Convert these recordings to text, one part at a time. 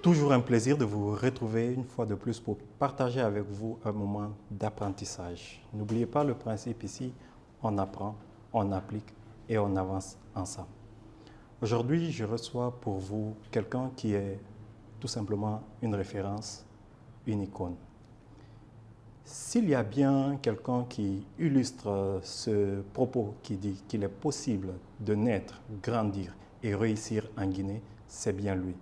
Toujours un plaisir de vous retrouver une fois de plus pour partager avec vous un moment d'apprentissage. N'oubliez pas le principe ici, on apprend, on applique et on avance ensemble. Aujourd'hui, je reçois pour vous quelqu'un qui est tout simplement une référence, une icône. S'il y a bien quelqu'un qui illustre ce propos qui dit qu'il est possible de naître, grandir et réussir en Guinée, c'est bien lui.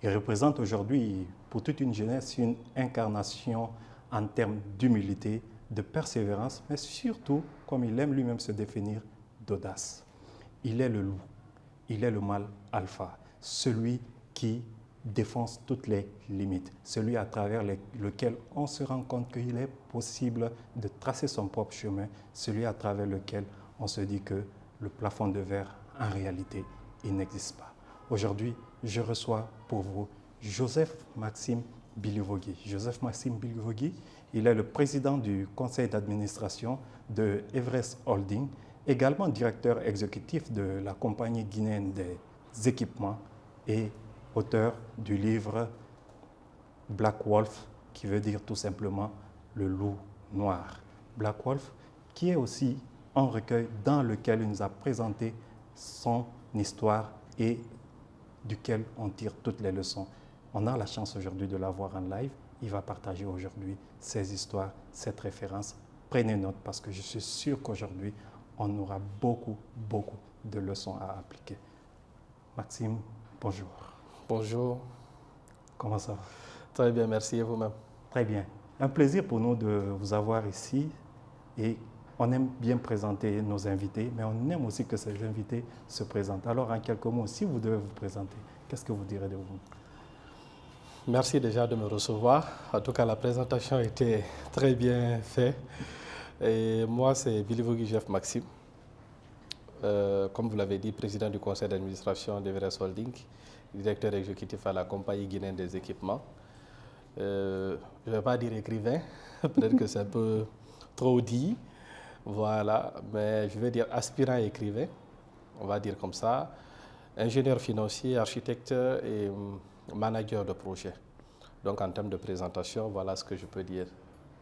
Il représente aujourd'hui, pour toute une jeunesse, une incarnation en termes d'humilité, de persévérance, mais surtout, comme il aime lui-même se définir, d'audace. Il est le loup, il est le mâle alpha, celui qui défonce toutes les limites, celui à travers lequel on se rend compte qu'il est possible de tracer son propre chemin, celui à travers lequel on se dit que le plafond de verre, en réalité, il n'existe pas. Aujourd'hui, je reçois pour vous Joseph Maxime Bilivogui. Joseph Maxime Bilivogui, il est le président du conseil d'administration de Everest Holding, également directeur exécutif de la compagnie guinéenne des équipements et auteur du livre Black Wolf, qui veut dire tout simplement le loup noir. Black Wolf, qui est aussi un recueil dans lequel il nous a présenté son histoire et duquel on tire toutes les leçons. On a la chance aujourd'hui de l'avoir en live. Il va partager aujourd'hui ses histoires, cette référence. Prenez note parce que je suis sûr qu'aujourd'hui, on aura beaucoup de leçons à appliquer. Maxime, bonjour. Bonjour. Comment ça va? Très bien, merci. Et vous-même? Très bien. Un plaisir pour nous de vous avoir ici. Et on aime bien présenter nos invités, mais on aime aussi que ces invités se présentent. Alors, en quelques mots, si vous devez vous présenter, qu'est-ce que vous direz de vous? Merci déjà de me recevoir. En tout cas, la présentation était très bien faite. Et moi, c'est Bilivogui Joseph Maxime. Comme vous l'avez dit, président du conseil d'administration d'Everest Holding, directeur exécutif à la compagnie guinéenne des équipements. Je ne vais pas dire écrivain, peut-être que c'est un peu trop dit. Voilà, mais je vais dire aspirant écrivain, on va dire comme ça, ingénieur financier, architecte et manager de projet. Donc en termes de présentation, voilà ce que je peux dire.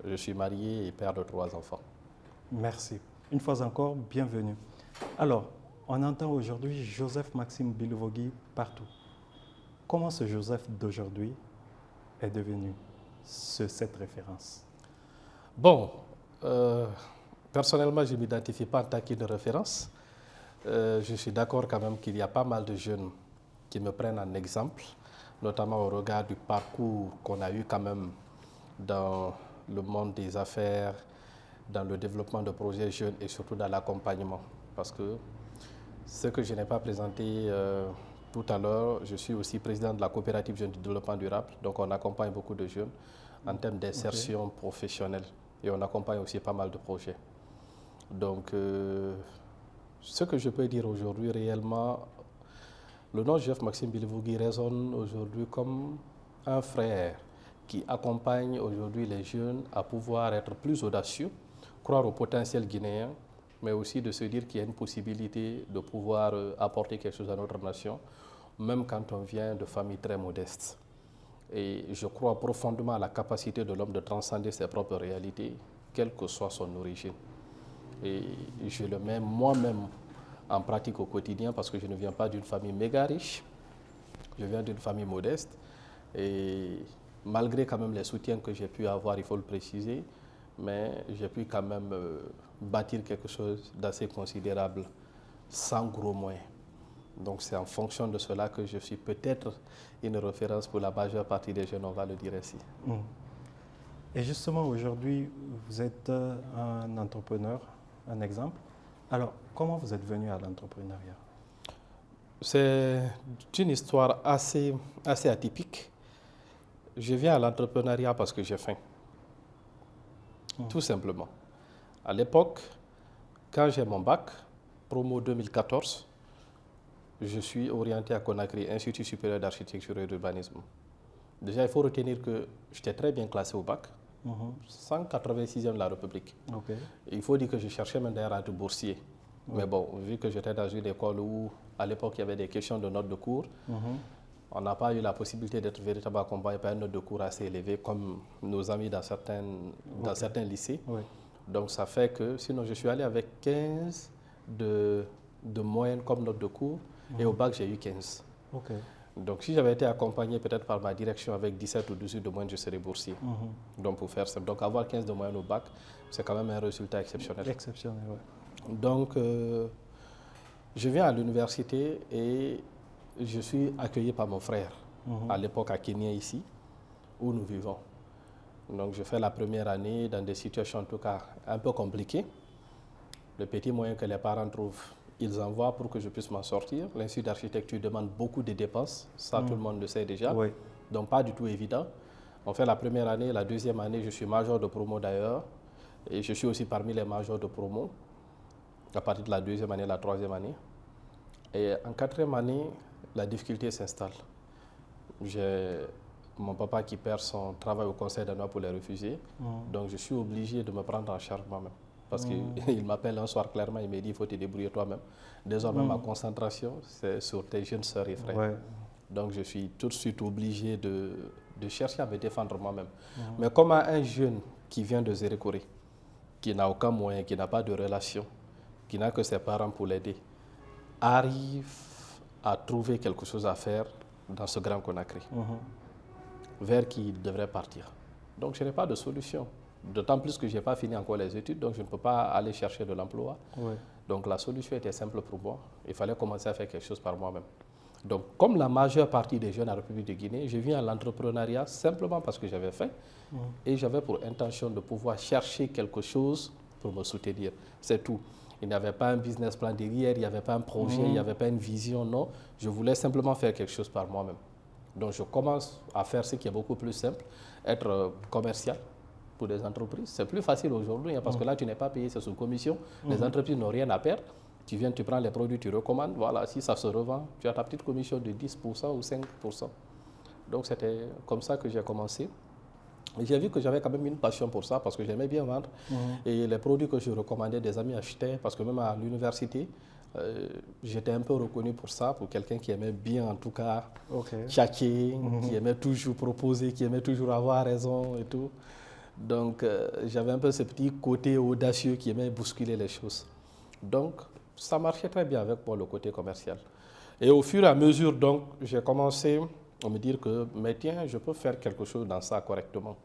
Je suis marié et père de 3 enfants. Merci. Une fois encore, bienvenue. Alors, on entend aujourd'hui Joseph Maxime Bilivogui partout. Comment ce Joseph d'aujourd'hui est devenu cette référence? Bon, personnellement, je ne m'identifie pas en tant qu'une référence. Je suis d'accord quand même qu'il y a pas mal de jeunes qui me prennent en exemple, notamment au regard du parcours qu'on a eu quand même dans le monde des affaires, dans le développement de projets jeunes et surtout dans l'accompagnement. Parce que ce que je n'ai pas présenté tout à l'heure, je suis aussi président de la coopérative Jeunes du développement durable. Donc on accompagne beaucoup de jeunes en termes d'insertion professionnelle et on accompagne aussi pas mal de projets. Donc ce que je peux dire aujourd'hui réellement, le nom Joseph Maxime Bilivogui résonne aujourd'hui comme un frère qui accompagne aujourd'hui les jeunes à pouvoir être plus audacieux, croire au potentiel guinéen, mais aussi de se dire qu'il y a une possibilité de pouvoir apporter quelque chose à notre nation, même quand on vient de familles très modestes. Et je crois profondément à la capacité de l'homme de transcender ses propres réalités, quelle que soit son origine. Et je le mets moi-même en pratique au quotidien parce que je ne viens pas d'une famille méga riche, je viens d'une famille modeste. Et malgré quand même les soutiens que j'ai pu avoir, il faut le préciser, mais j'ai pu quand même bâtir quelque chose d'assez considérable sans gros moyens. Donc c'est en fonction de cela que je suis peut-être une référence pour la majeure partie des jeunes, on va le dire ainsi. Et justement aujourd'hui, vous êtes un entrepreneur, un exemple. Alors comment vous êtes venu à l'entrepreneuriat? C'est une histoire assez atypique. Je viens à l'entrepreneuriat parce que j'ai faim. Tout simplement. À l'époque, quand j'ai mon bac, promo 2014, je suis orienté à Conakry, Institut supérieur d'architecture et d'urbanisme. Déjà, il faut retenir que j'étais très bien classé au bac, 186e de la République. Il faut dire que je cherchais même d'ailleurs à être boursier. Mais bon, vu que j'étais dans une école où, à l'époque, il y avait des questions de notes de cours, On n'a pas eu la possibilité d'être véritablement accompagné par une note de cours assez élevée comme nos amis dans certains lycées. Oui. Donc ça fait que, sinon je suis allé avec 15 de moyenne comme note de cours et au bac j'ai eu 15. Ok. Donc si j'avais été accompagné peut-être par ma direction avec 17 ou 18 de moyenne, je serais boursier. Donc pour faire simple, donc avoir 15 de moyenne au bac, c'est quand même un résultat exceptionnel. Exceptionnel, oui. Donc je viens à l'université et je suis accueilli par mon frère, à l'époque à Kenya ici, où nous vivons. Donc je fais la première année dans des situations en tout cas un peu compliquées. Le petit moyen que les parents trouvent, ils envoient pour que je puisse m'en sortir. L'Institut d'architecture demande beaucoup de dépenses, ça tout le monde le sait déjà, Oui. donc pas du tout évident. On fait la première année, la deuxième année, je suis major de promo d'ailleurs, et je suis aussi parmi les majors de promo, à partir de la deuxième année, la troisième année. Et en quatrième année, la difficulté s'installe. J'ai mon papa qui perd son travail au conseil d'Anois pour les réfugiés, donc je suis obligé de me prendre en charge moi-même. Parce qu'il m'appelle un soir clairement, il me dit il faut te débrouiller toi-même. Désormais, ma concentration, c'est sur tes jeunes sœurs et frères. Ouais. Donc je suis tout de suite obligé de chercher à me défendre moi-même. Mais comme un jeune qui vient de Zérékoré, qui n'a aucun moyen, qui n'a pas de relation, qui n'a que ses parents pour l'aider, arrive à trouver quelque chose à faire dans ce grand Conakry, vers qui il devrait partir. Donc je n'ai pas de solution. D'autant plus que je n'ai pas fini encore les études, donc je ne peux pas aller chercher de l'emploi. Ouais. Donc la solution était simple pour moi. Il fallait commencer à faire quelque chose par moi-même. Donc comme la majeure partie des jeunes en République de Guinée, je viens à l'entrepreneuriat simplement parce que j'avais faim et j'avais pour intention de pouvoir chercher quelque chose pour me soutenir. C'est tout. Il n'y avait pas un business plan derrière, il n'y avait pas un projet, il n'y avait pas une vision, non. Je voulais simplement faire quelque chose par moi-même. Donc je commence à faire ce qui est beaucoup plus simple, être commercial pour des entreprises. C'est plus facile aujourd'hui parce que là, tu n'es pas payé, c'est sous commission. Les entreprises n'ont rien à perdre. Tu viens, tu prends les produits, tu recommandes. Voilà, si ça se revend, tu as ta petite commission de 10% ou 5%. Donc c'était comme ça que j'ai commencé. Et j'ai vu que j'avais quand même une passion pour ça parce que j'aimais bien vendre. Et les produits que je recommandais, des amis achetaient parce que même à l'université, j'étais un peu reconnu pour ça, pour quelqu'un qui aimait bien en tout cas tchatcher, qui aimait toujours proposer, qui aimait toujours avoir raison et tout. Donc j'avais un peu ce petit côté audacieux qui aimait bousculer les choses. Donc ça marchait très bien avec moi, le côté commercial. Et au fur et à mesure, donc, j'ai commencé à me dire que, mais tiens, je peux faire quelque chose dans ça correctement.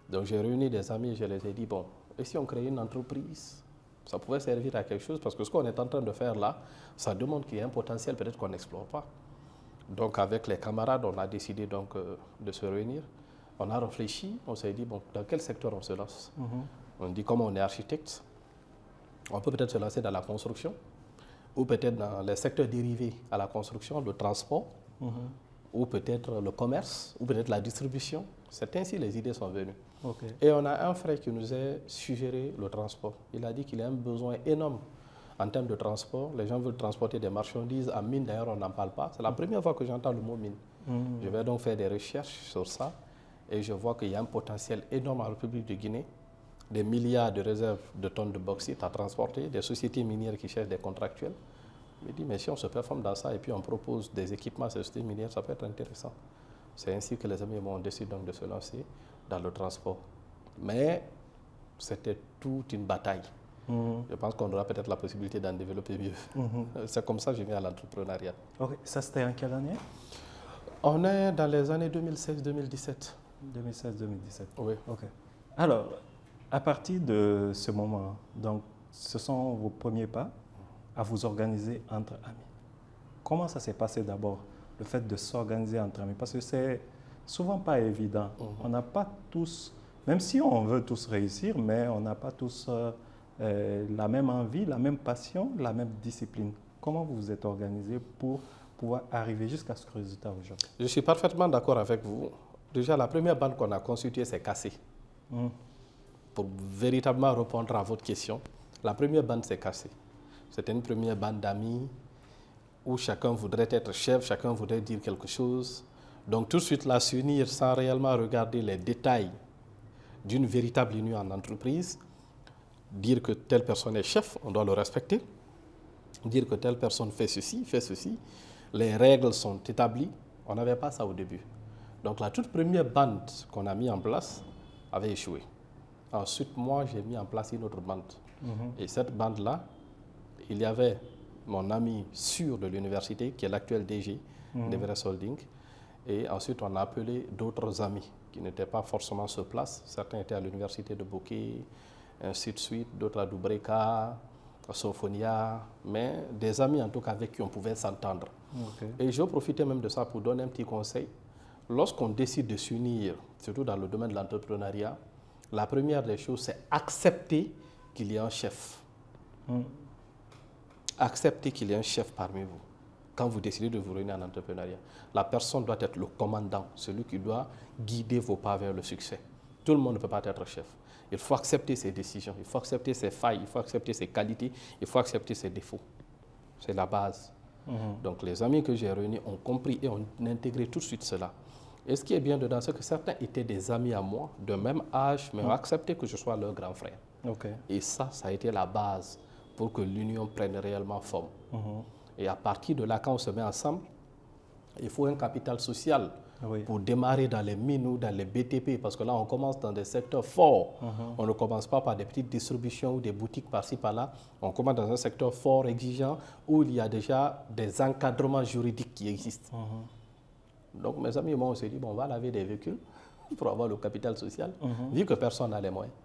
Donc j'ai réuni des amis et je les ai dit, bon, et si on crée une entreprise, ça pouvait servir à quelque chose parce que ce qu'on est en train de faire là, ça demande qu'il y ait un potentiel peut-être qu'on n'explore pas. Donc avec les camarades, on a décidé donc de se réunir. On a réfléchi, on s'est dit, bon, dans quel secteur on se lance? On dit, comme on est architecte, on peut peut-être se lancer dans la construction, ou peut-être dans les secteurs dérivés à la construction, le transport, ou peut-être le commerce, ou peut-être la distribution. C'est ainsi les idées sont venues. Et on a un frère qui nous a suggéré le transport. Il a dit qu'il y a un besoin énorme en termes de transport. Les gens veulent transporter des marchandises. En mine, d'ailleurs, on n'en parle pas. C'est la première fois que j'entends le mot mine. Je vais donc faire des recherches sur ça. Et je vois qu'il y a un potentiel énorme en République de Guinée. Des milliards de réserves de tonnes de bauxite à transporter, des sociétés minières qui cherchent des contractuels. Je me dis, mais si on se performe dans ça et puis on propose des équipements à ces sociétés minières, ça peut être intéressant. C'est ainsi que les amis m'ont décidé donc de se lancer dans le transport. Mais c'était toute une bataille. Je pense qu'on aura peut-être la possibilité d'en développer mieux. C'est comme ça que je viens à l'entrepreneuriat. Ça, c'était en quelle année? On est dans les années 2016-2017. 2016-2017. Oui. Alors, à partir de ce moment, donc, ce sont vos premiers pas à vous organiser entre amis. Comment ça s'est passé d'abord, le fait de s'organiser entre amis? Parce que c'est souvent pas évident. On n'a pas tous, même si on veut tous réussir, mais on n'a pas tous la même envie, la même passion, la même discipline. Comment vous vous êtes organisé pour pouvoir arriver jusqu'à ce résultat aujourd'hui? Je suis parfaitement d'accord avec vous. Déjà, la première bande qu'on a constituée, c'est cassée. Pour véritablement répondre à votre question, la première bande s'est cassée. C'était une première bande d'amis où chacun voudrait être chef, chacun voudrait dire quelque chose. Donc tout de suite, là, s'unir sans réellement regarder les détails d'une véritable union en entreprise, dire que telle personne est chef, on doit le respecter, dire que telle personne fait ceci, les règles sont établies, On n'avait pas ça au début. Donc la toute première bande qu'on a mis en place avait échoué. Ensuite, moi, j'ai mis en place une autre bande. Et cette bande-là, il y avait mon ami sûr de l'université, qui est l'actuel DG d'Everest Holding. Et ensuite, on a appelé d'autres amis qui n'étaient pas forcément sur place. Certains étaient à l'université de Bokeh, ainsi de suite, d'autres à Dubreka, à Sophonia, mais des amis en tout cas avec qui on pouvait s'entendre. Et je profitais même de ça pour donner un petit conseil. Lorsqu'on décide de s'unir, surtout dans le domaine de l'entrepreneuriat, la première des choses, c'est accepter qu'il y ait un chef. Acceptez qu'il y ait un chef parmi vous. Quand vous décidez de vous réunir en entrepreneuriat, la personne doit être le commandant, celui qui doit guider vos pas vers le succès. Tout le monde ne peut pas être chef. Il faut accepter ses décisions, il faut accepter ses failles, il faut accepter ses qualités, il faut accepter ses défauts. C'est la base. Donc les amis que j'ai réunis ont compris et ont intégré tout de suite cela. Et ce qui est bien dedans, c'est que certains étaient des amis à moi, de même âge, mais ont accepté que je sois leur grand frère. Et ça a été la base pour que l'union prenne réellement forme. Et à partir de là, quand on se met ensemble, il faut un capital social pour démarrer dans les mines ou dans les BTP, parce que là, on commence dans des secteurs forts. On ne commence pas par des petites distributions ou des boutiques par-ci, par-là. On commence dans un secteur fort, exigeant, où il y a déjà des encadrements juridiques qui existent. Donc, mes amis et moi, on s'est dit, bon, on va laver des véhicules pour avoir le capital social, vu que personne n'a les moyens.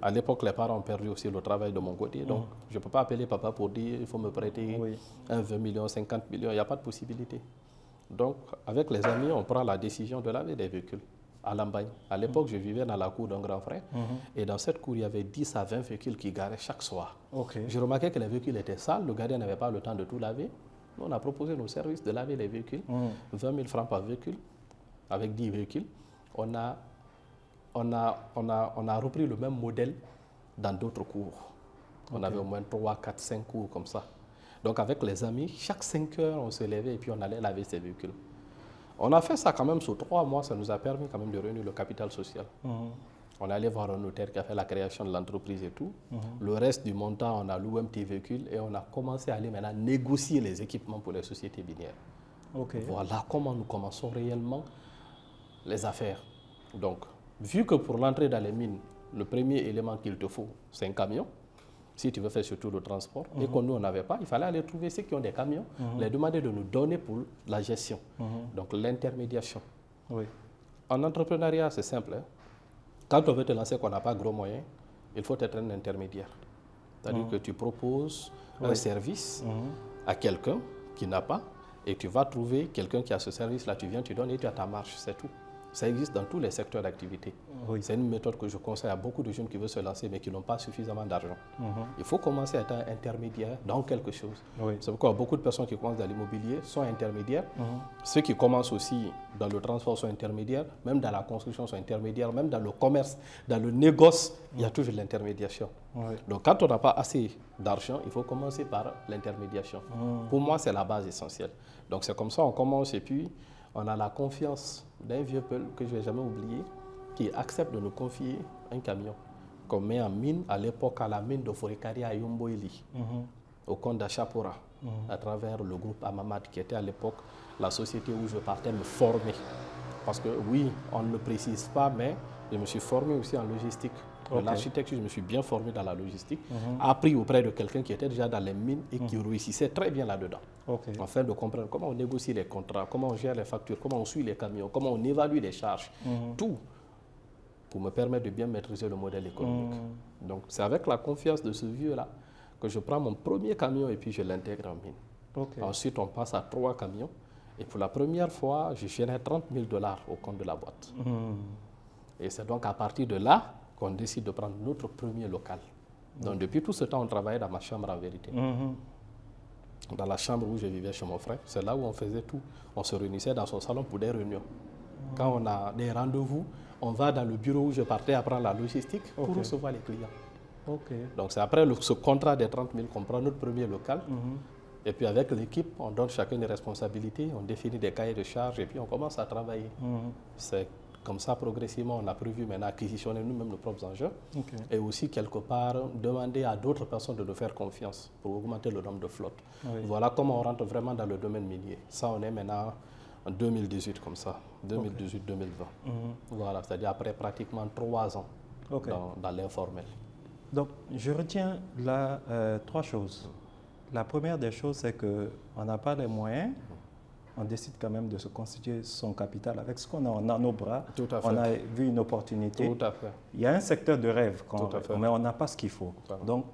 À l'époque, les parents ont perdu aussi le travail de mon côté. Donc, je ne peux pas appeler papa pour dire il faut me prêter 20 millions, 50 millions. Il n'y a pas de possibilité. Donc, avec les amis, on prend la décision de laver des véhicules à Lambagne. À l'époque, je vivais dans la cour d'un grand frère. Et dans cette cour, il y avait 10 à 20 véhicules qui garaient chaque soir. J'ai remarqué que les véhicules étaient sales. Le gardien n'avait pas le temps de tout laver. Nous, on a proposé nos services de laver les véhicules. 20 000 francs par véhicule, avec 10 véhicules. On a repris le même modèle dans d'autres cours. On avait au moins 3, 4, 5 cours comme ça. Donc avec les amis, chaque 5 heures, on se levait et puis on allait laver ces véhicules. On a fait ça quand même sur 3 mois, ça nous a permis quand même de réunir le capital social. On est allé voir un notaire qui a fait la création de l'entreprise et tout. Le reste du montant, on a loué un petit véhicule et on a commencé à aller maintenant négocier les équipements pour les sociétés minières. Voilà comment nous commençons réellement les affaires. Donc, vu que pour l'entrée dans les mines, le premier élément qu'il te faut, c'est un camion, si tu veux faire surtout le transport, et que nous, on n'avait pas, il fallait aller trouver ceux qui ont des camions, les demander de nous donner pour la gestion, donc l'intermédiation. En entrepreneuriat, c'est simple. Quand on veut te lancer qu'on n'a pas gros moyens, il faut être un intermédiaire. C'est-à-dire que tu proposes un service à quelqu'un qui n'a pas, et tu vas trouver quelqu'un qui a ce service-là, tu viens, tu donnes et tu as ta marge, c'est tout. Ça existe dans tous les secteurs d'activité. C'est une méthode que je conseille à beaucoup de jeunes qui veulent se lancer mais qui n'ont pas suffisamment d'argent. Il faut commencer à être un intermédiaire dans quelque chose. C'est pourquoi beaucoup de personnes qui commencent dans l'immobilier sont intermédiaires. Ceux qui commencent aussi dans le transport sont intermédiaires, même dans la construction sont intermédiaires, même dans le commerce, dans le négoce, il y a toujours l'intermédiation. Donc quand on n'a pas assez d'argent, il faut commencer par l'intermédiation. Pour moi, c'est la base essentielle. Donc c'est comme ça, on commence et puis on a la confiance d'un vieux peul que je ne vais jamais oublier, qui accepte de nous confier un camion qu'on met en mine, à l'époque à la mine de Forikari à Yomboili, au compte d'Achapora, à travers le groupe Amamad, qui était à l'époque la société où je partais me former. Parce que oui, on ne le précise pas, mais je me suis formé aussi en logistique. L'architecture, je me suis bien formé dans la logistique, appris auprès de quelqu'un qui était déjà dans les mines et qui réussissait très bien là-dedans. Afin de comprendre comment on négocie les contrats, comment on gère les factures, comment on suit les camions, comment on évalue les charges, tout pour me permettre de bien maîtriser le modèle économique. Donc c'est avec la confiance de ce vieux-là que je prends mon premier camion et puis je l'intègre en mine. Ensuite, on passe à 3 camions et pour la première fois, je génère 30 000 $ au compte de la boîte. Et c'est donc à partir de là qu'on décide de prendre notre premier local. Donc depuis tout ce temps, on travaillait dans ma chambre en vérité. Dans la chambre où je vivais chez mon frère, c'est là où on faisait tout. On se réunissait dans son salon pour des réunions. Quand on a des rendez-vous, on va dans le bureau où je partais apprendre la logistique pour recevoir les clients. Donc c'est après ce contrat des 30 000 qu'on prend notre premier local. Et puis avec l'équipe, on donne chacun des responsabilités, on définit des cahiers de charges et puis on commence à travailler. C'est comme ça, progressivement, on a prévu maintenant acquisitionner nous-mêmes nos propres engins et aussi, quelque part, demander à d'autres personnes de nous faire confiance pour augmenter le nombre de flottes. Voilà comment on rentre vraiment dans le domaine minier. Ça, on est maintenant en 2018 comme ça, 2018-2020. Voilà, c'est-à-dire après pratiquement 3 ans dans l'informel. Donc, je retiens là 3 choses. La première des choses, c'est qu'on n'a pas les moyens. On décide quand même de se constituer son capital avec ce qu'on a. On a nos bras, on a vu une opportunité. Tout à fait. Il y a un secteur de rêve, mais on n'a pas ce qu'il faut. Donc,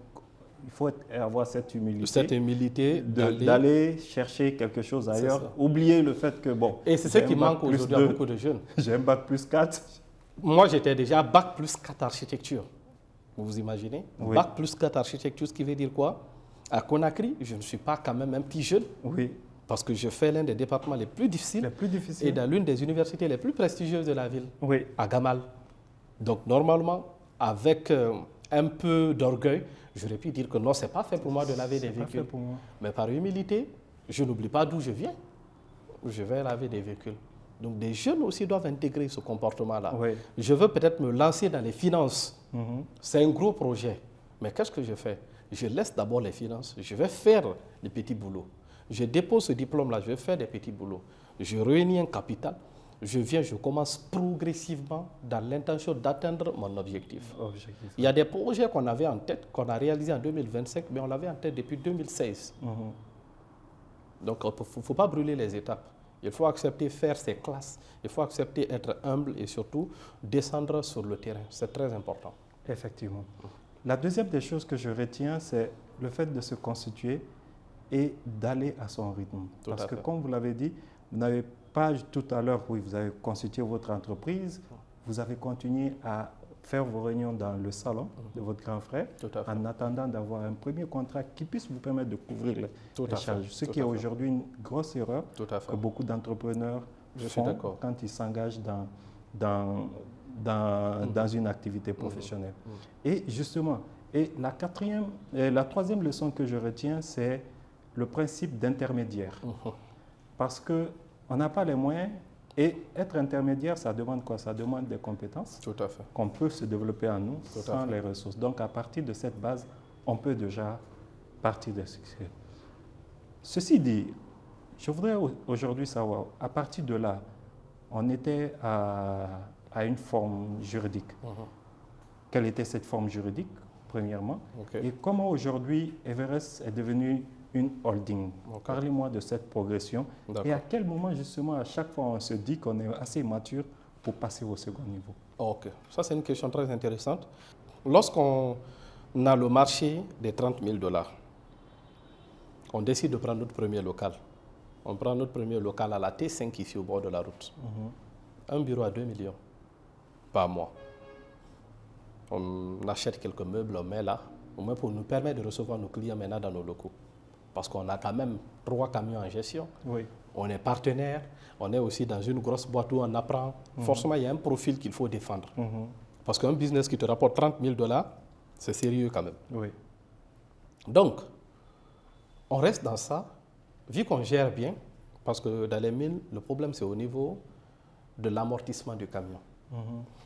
il faut avoir cette humilité, d'aller chercher quelque chose ailleurs, oublier le fait que, bon... Et c'est ce qui manque aujourd'hui à beaucoup de jeunes. J'ai un bac plus 4. Moi, j'étais déjà bac plus 4 architecture. Vous imaginez? Oui. Bac plus 4 architecture, ce qui veut dire quoi? À Conakry, je ne suis pas quand même un petit jeune. Oui. Parce que je fais l'un des départements les plus difficiles. Et dans l'une des universités les plus prestigieuses de la ville, à Gamal. Donc, normalement, avec un peu d'orgueil, j'aurais pu dire que non, ce n'est pas fait pour moi de laver des véhicules. Mais par humilité, je n'oublie pas d'où je viens. Je vais laver des véhicules. Donc, des jeunes aussi doivent intégrer ce comportement-là. Oui. Je veux peut-être me lancer dans les finances. C'est un gros projet. Mais qu'est-ce que je fais? Je laisse d'abord les finances. Je vais faire les petits boulots. Je dépose ce diplôme-là, je vais faire des petits boulots. Je réunis un capital. Je viens, je commence progressivement dans l'intention d'atteindre mon objectif. Il y a des projets qu'on avait en tête, qu'on a réalisés en 2025, mais on l'avait en tête depuis 2016. Donc, il ne faut pas brûler les étapes. Il faut accepter faire ses classes. Il faut accepter être humble et surtout descendre sur le terrain. C'est très important. Effectivement. La deuxième des choses que je retiens, c'est le fait de se constituer et d'aller à son rythme. Parce que comme vous l'avez dit, vous n'avez pas tout à l'heure, oui, vous avez constitué votre entreprise, vous avez continué à faire vos réunions dans le salon de votre grand frère en attendant d'avoir un premier contrat qui puisse vous permettre de couvrir les charges. Ce qui est aujourd'hui une grosse erreur que beaucoup d'entrepreneurs font quand ils s'engagent dans une activité professionnelle. Et justement, la troisième leçon que je retiens, c'est le principe d'intermédiaire. Parce qu'on n'a pas les moyens et être intermédiaire, ça demande quoi? Ça demande des compétences qu'on peut se développer en nous sans les ressources. Donc, à partir de cette base, on peut déjà partir de succès. Ceci dit, je voudrais aujourd'hui savoir, à partir de là, on était à une forme juridique. Quelle était cette forme juridique, premièrement? Et comment aujourd'hui Everest est devenu une holding? Parlez-moi de cette progression. Et à quel moment, justement, à chaque fois, on se dit qu'on est assez mature pour passer au second niveau? Ok, ça c'est une question très intéressante. Lorsqu'on a le marché des 30 000 $, on décide de prendre notre premier local. On prend notre premier local à la T5 ici au bord de la route. Un bureau à 2 millions par mois. On achète quelques meubles, on met là, au moins pour nous permettre de recevoir nos clients maintenant dans nos locaux. Parce qu'on a quand même 3 camions en gestion. On est partenaire, on est aussi dans une grosse boîte où on apprend. Forcément, il y a un profil qu'il faut défendre. Parce qu'un business qui te rapporte 30 000 $, c'est sérieux quand même. Donc, on reste dans ça, vu qu'on gère bien, parce que dans les mines, le problème c'est au niveau de l'amortissement du camion.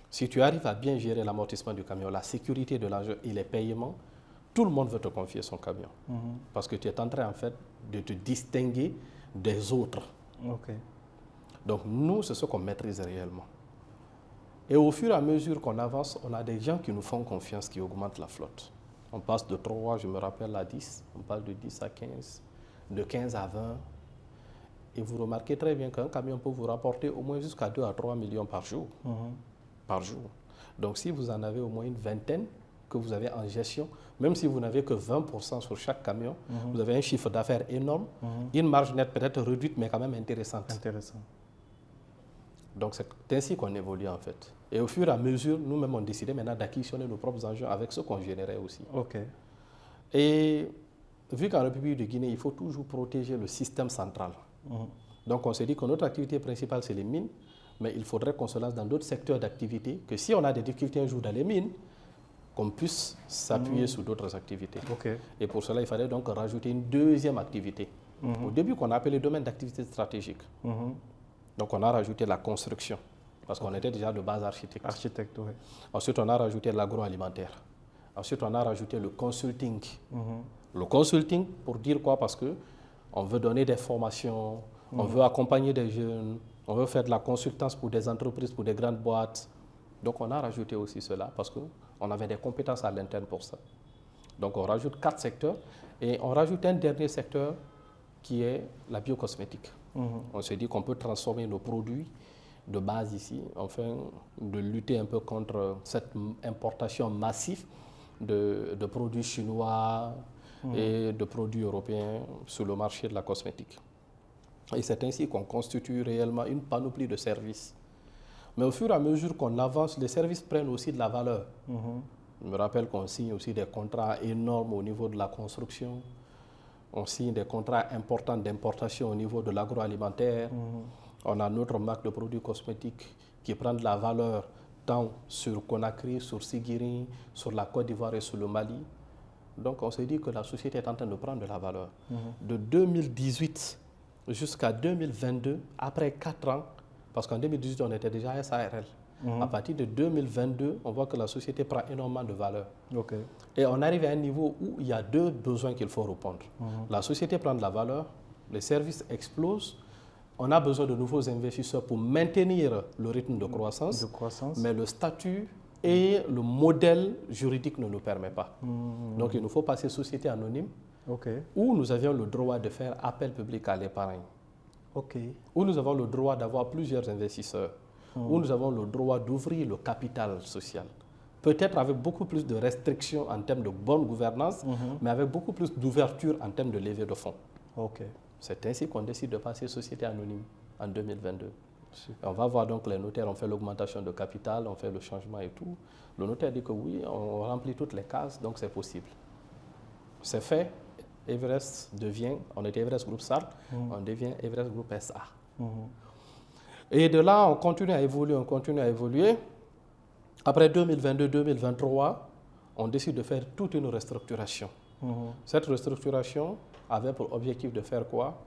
Si tu arrives à bien gérer l'amortissement du camion, la sécurité de l'argent et les paiements, tout le monde veut te confier son camion. Parce que tu es en train, en fait, de te distinguer des autres. Donc, nous, c'est ce qu'on maîtrise réellement. Et au fur et à mesure qu'on avance, on a des gens qui nous font confiance, qui augmentent la flotte. On passe de 3, je me rappelle, à 10. On passe de 10 à 15, de 15 à 20. Et vous remarquez très bien qu'un camion peut vous rapporter au moins jusqu'à 2 à 3 millions par jour. Donc, si vous en avez au moins une vingtaine que vous avez en gestion, même si vous n'avez que 20% sur chaque camion, vous avez un chiffre d'affaires énorme, une marge nette peut-être réduite, mais quand même intéressante. Donc, c'est ainsi qu'on évolue en fait. Et au fur et à mesure, nous-mêmes, on décidait maintenant d'acquisitionner nos propres engins avec ce qu'on générait aussi. Et vu qu'en République de Guinée, il faut toujours protéger le système central. Donc, on s'est dit que notre activité principale, c'est les mines, mais il faudrait qu'on se lance dans d'autres secteurs d'activité, que si on a des difficultés un jour dans les mines, qu'on puisse s'appuyer sur d'autres activités. Et pour cela, il fallait donc rajouter une deuxième activité. Au début, qu'on a appelé domaine d'activité stratégique. Donc, on a rajouté la construction, parce qu'on était déjà de base architecte. Ensuite, on a rajouté l'agroalimentaire. Ensuite, on a rajouté le consulting. Le consulting, pour dire quoi? Parce qu'on veut donner des formations, On veut accompagner des jeunes, on veut faire de la consultance pour des entreprises, pour des grandes boîtes. Donc on a rajouté aussi cela parce qu'on avait des compétences à l'interne pour ça. Donc on rajoute 4 secteurs et on rajoute un dernier secteur qui est la biocosmétique. On se dit qu'on peut transformer nos produits de base ici, afin de lutter un peu contre cette importation massive de produits chinois et de produits européens sur le marché de la cosmétique. Et c'est ainsi qu'on constitue réellement une panoplie de services. Mais au fur et à mesure qu'on avance, les services prennent aussi de la valeur. Je me rappelle qu'on signe aussi des contrats énormes au niveau de la construction. On signe des contrats importants d'importation au niveau de l'agroalimentaire. On a notre marque de produits cosmétiques qui prend de la valeur tant sur Conakry, sur Siguiri, sur la Côte d'Ivoire et sur le Mali. Donc on se dit que la société est en train de prendre de la valeur. De 2018 jusqu'à 2022, après 4 ans, parce qu'en 2018 on était déjà SARL, à partir de 2022, on voit que la société prend énormément de valeur. Et on arrive à un niveau où il y a 2 besoins qu'il faut répondre. La société prend de la valeur, les services explosent, on a besoin de nouveaux investisseurs pour maintenir le rythme de croissance, mais le statut et le modèle juridique ne nous permettent pas. Donc il nous faut passer société anonyme, où nous avions le droit de faire appel public à l'épargne, où nous avons le droit d'avoir plusieurs investisseurs, où nous avons le droit d'ouvrir le capital social. Peut-être avec beaucoup plus de restrictions en termes de bonne gouvernance, mais avec beaucoup plus d'ouverture en termes de levée de fonds. C'est ainsi qu'on décide de passer société anonyme en 2022. On va voir donc les notaires, on fait l'augmentation de capital, on fait le changement et tout. Le notaire dit que oui, on remplit toutes les cases, donc c'est possible. C'est fait, Everest devient, on était Everest Group SARL, on devient Everest Group SA. Et de là, on continue à évoluer, on continue à évoluer. Après 2022-2023, on décide de faire toute une restructuration. Cette restructuration avait pour objectif de faire quoi?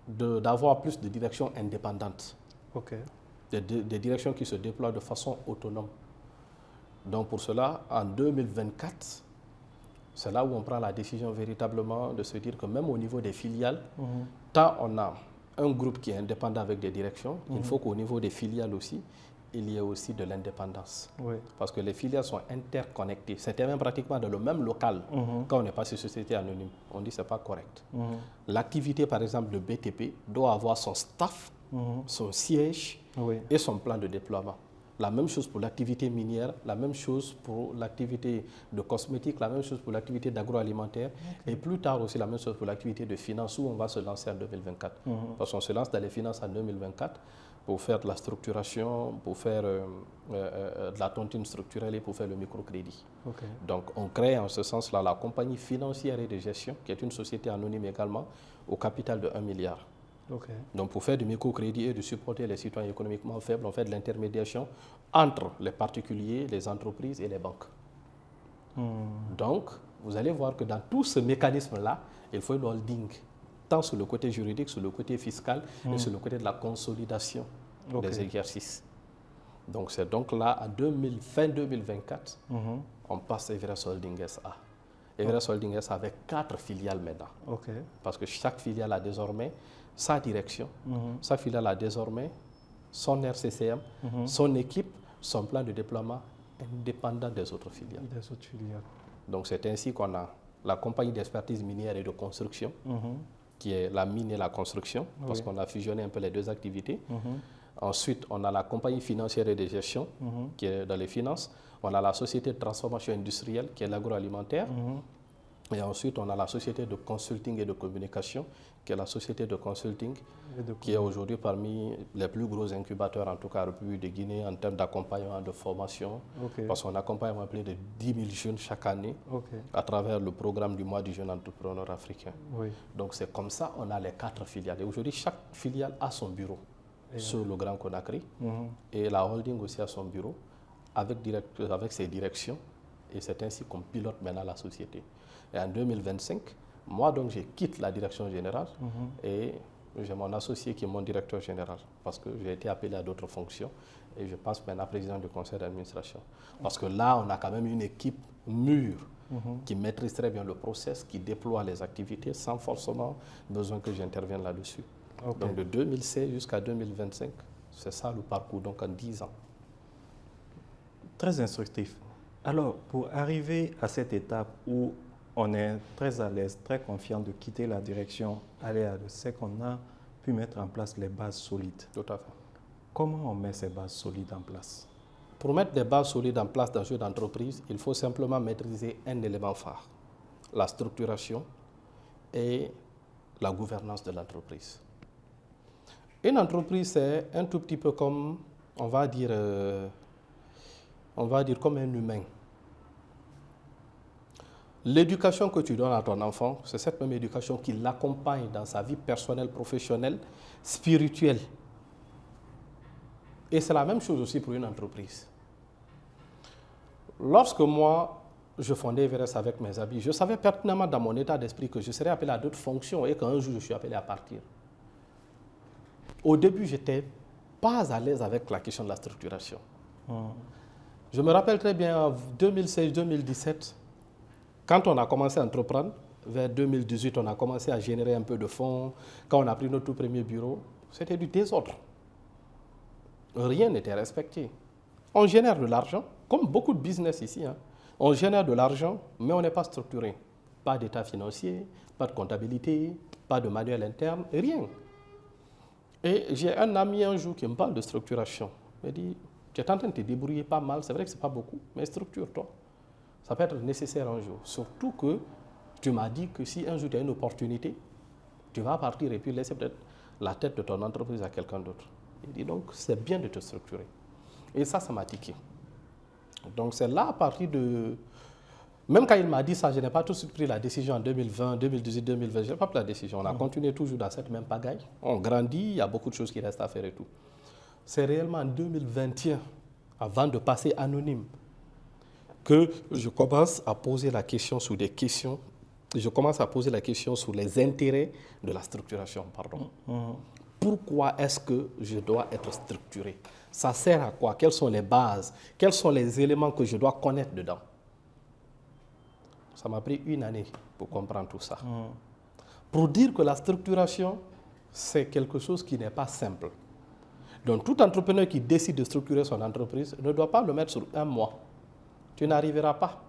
D'avoir plus de directions indépendantes. Des directions qui se déploient de façon autonome. Donc pour cela, en 2024, c'est là où on prend la décision véritablement de se dire que même au niveau des filiales, tant on a un groupe qui est indépendant avec des directions, il faut qu'au niveau des filiales aussi, il y ait aussi de l'indépendance. Parce que les filiales sont interconnectées. C'était même pratiquement dans le même local quand on est passé société anonyme. On dit que ce n'est pas correct. L'activité, par exemple, de BTP doit avoir son staff, son siège et son plan de déploiement. La même chose pour l'activité minière, la même chose pour l'activité de cosmétique, la même chose pour l'activité d'agroalimentaire et plus tard aussi la même chose pour l'activité de finance où on va se lancer en 2024. Parce qu'on se lance dans les finances en 2024 pour faire de la structuration, pour faire de la tontine structurelle et pour faire le microcrédit. Donc on crée en ce sens-là la compagnie financière et de gestion, qui est une société anonyme également, au capital de 1 milliard. Donc pour faire du microcrédit et de supporter les citoyens économiquement faibles, on fait de l'intermédiation entre les particuliers, les entreprises et les banques. Donc vous allez voir que dans tout ce mécanisme-là, il faut une holding, tant sur le côté juridique, sur le côté fiscal et sur le côté de la consolidation des exercices. Donc c'est donc là, à fin 2024, on passe Everest Holding SA. Everest Holding SA avec 4 filiales maintenant. Parce que chaque filiale a désormais sa direction, sa filiale a désormais son RCCM, son équipe, son plan de déploiement indépendant des autres filiales. Donc c'est ainsi qu'on a la compagnie d'expertise minière et de construction, qui est la mine et la construction, parce qu'on a fusionné un peu les 2 activités. Ensuite, on a la compagnie financière et de gestion, qui est dans les finances. On a la société de transformation industrielle, qui est l'agroalimentaire. Et ensuite, on a la société de consulting et de communication, qui est la société de consulting, qui est aujourd'hui parmi les plus gros incubateurs, en tout cas en République de Guinée, en termes d'accompagnement, de formation. Parce qu'on accompagne plus de 10 000 jeunes chaque année à travers le programme du mois du jeune entrepreneur africain. Donc c'est comme ça, on a les 4 filiales. Et aujourd'hui, chaque filiale a son bureau sur le Grand Conakry. Et la holding aussi a son bureau avec ses directions. Et c'est ainsi qu'on pilote maintenant la société. Et en 2025, moi donc je quitte la direction générale et j'ai mon associé qui est mon directeur général parce que j'ai été appelé à d'autres fonctions et je passe maintenant président du conseil d'administration. Parce que là, on a quand même une équipe mûre qui maîtrise très bien le process, qui déploie les activités sans forcément besoin que j'intervienne là-dessus. Ok. Donc de 2016 jusqu'à 2025, c'est ça le parcours, donc en 10 ans. Très instructif. Alors, pour arriver à cette étape où on est très à l'aise, très confiant de quitter la direction, aller à c'est qu'on a pu mettre en place les bases solides. Tout à fait. Comment on met ces bases solides en place? Pour mettre des bases solides en place dans une entreprise, il faut simplement maîtriser un élément phare, la structuration et la gouvernance de l'entreprise. Une entreprise, c'est un tout petit peu comme, on va dire comme un humain. L'éducation que tu donnes à ton enfant, c'est cette même éducation qui l'accompagne dans sa vie personnelle, professionnelle, spirituelle. Et c'est la même chose aussi pour une entreprise. Lorsque moi, je fondais Everest avec mes amis, je savais pertinemment dans mon état d'esprit que je serais appelé à d'autres fonctions et qu'un jour je suis appelé à partir. Au début, je n'étais pas à l'aise avec la question de la structuration. Je me rappelle très bien en 2016-2017, quand on a commencé à entreprendre, vers 2018, on a commencé à générer un peu de fonds. Quand on a pris notre tout premier bureau, c'était du désordre. Rien n'était respecté. On génère de l'argent, comme beaucoup de business ici. On génère de l'argent, mais on n'est pas structuré. Pas d'état financier, pas de comptabilité, pas de manuel interne, rien. Et j'ai un ami un jour qui me parle de structuration. Il me dit, tu es en train de te débrouiller pas mal, c'est vrai que ce n'est pas beaucoup, mais structure-toi. Ça peut être nécessaire un jour. Surtout que tu m'as dit que si un jour tu as une opportunité, tu vas partir et puis laisser peut-être la tête de ton entreprise à quelqu'un d'autre. Il dit donc, c'est bien de te structurer. Et ça m'a tiqué. Donc c'est là à partir de... Même quand il m'a dit ça, je n'ai pas tout de suite pris la décision en 2020, 2018, 2020. Je n'ai pas pris la décision. On a continué toujours dans cette même pagaille. On grandit, il y a beaucoup de choses qui restent à faire et tout. C'est réellement en 2021, avant de passer anonyme, que je commence à poser la question sur des questions. Je commence à poser la question sur les intérêts de la structuration. Pardon. Pourquoi est-ce que je dois être structuré? Ça sert à quoi? Quelles sont les bases? Quels sont les éléments que je dois connaître dedans? Ça m'a pris une année pour comprendre tout ça. Pour dire que la structuration, c'est quelque chose qui n'est pas simple. Donc, tout entrepreneur qui décide de structurer son entreprise ne doit pas le mettre sur un mois. Tu n'arriveras pas.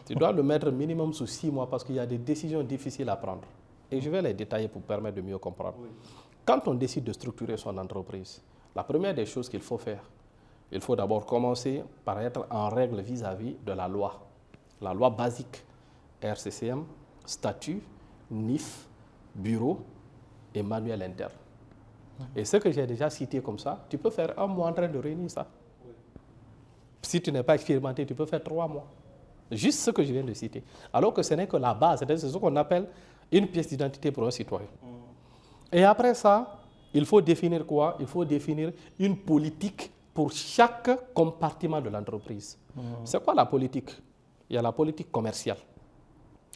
Tu dois le mettre minimum sur 6 mois parce qu'il y a des décisions difficiles à prendre. Et je vais les détailler pour permettre de mieux comprendre. Oui. Quand on décide de structurer son entreprise, la première des choses qu'il faut faire, il faut d'abord commencer par être en règle vis-à-vis de la loi. La loi basique, RCCM, statut, NIF, bureau et manuel interne. Et ce que j'ai déjà cité comme ça, tu peux faire un mois en train de réunir ça. Oui. Si tu n'es pas expérimenté, tu peux faire 3 mois. Juste ce que je viens de citer. Alors que ce n'est que la base, c'est ce qu'on appelle une pièce d'identité pour un citoyen. Et après ça, il faut définir quoi? Il faut définir une politique pour chaque compartiment de l'entreprise. C'est quoi la politique? Il y a la politique commerciale.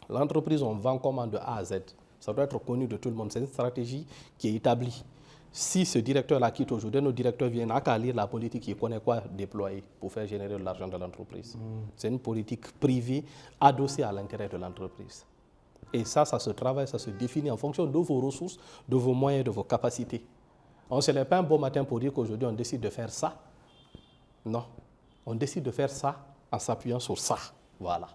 L'entreprise, on vend comment de A à Z. Ça doit être connu de tout le monde. C'est une stratégie qui est établie. Si ce directeur-là quitte aujourd'hui, nos directeurs viennent à lire la politique, il connaît quoi déployer pour faire générer de l'argent de l'entreprise. C'est une politique privée adossée à l'intérêt de l'entreprise. Et ça se travaille, ça se définit en fonction de vos ressources, de vos moyens, de vos capacités. On ne se lève pas un beau matin pour dire qu'aujourd'hui on décide de faire ça. Non, on décide de faire ça en s'appuyant sur ça. Voilà.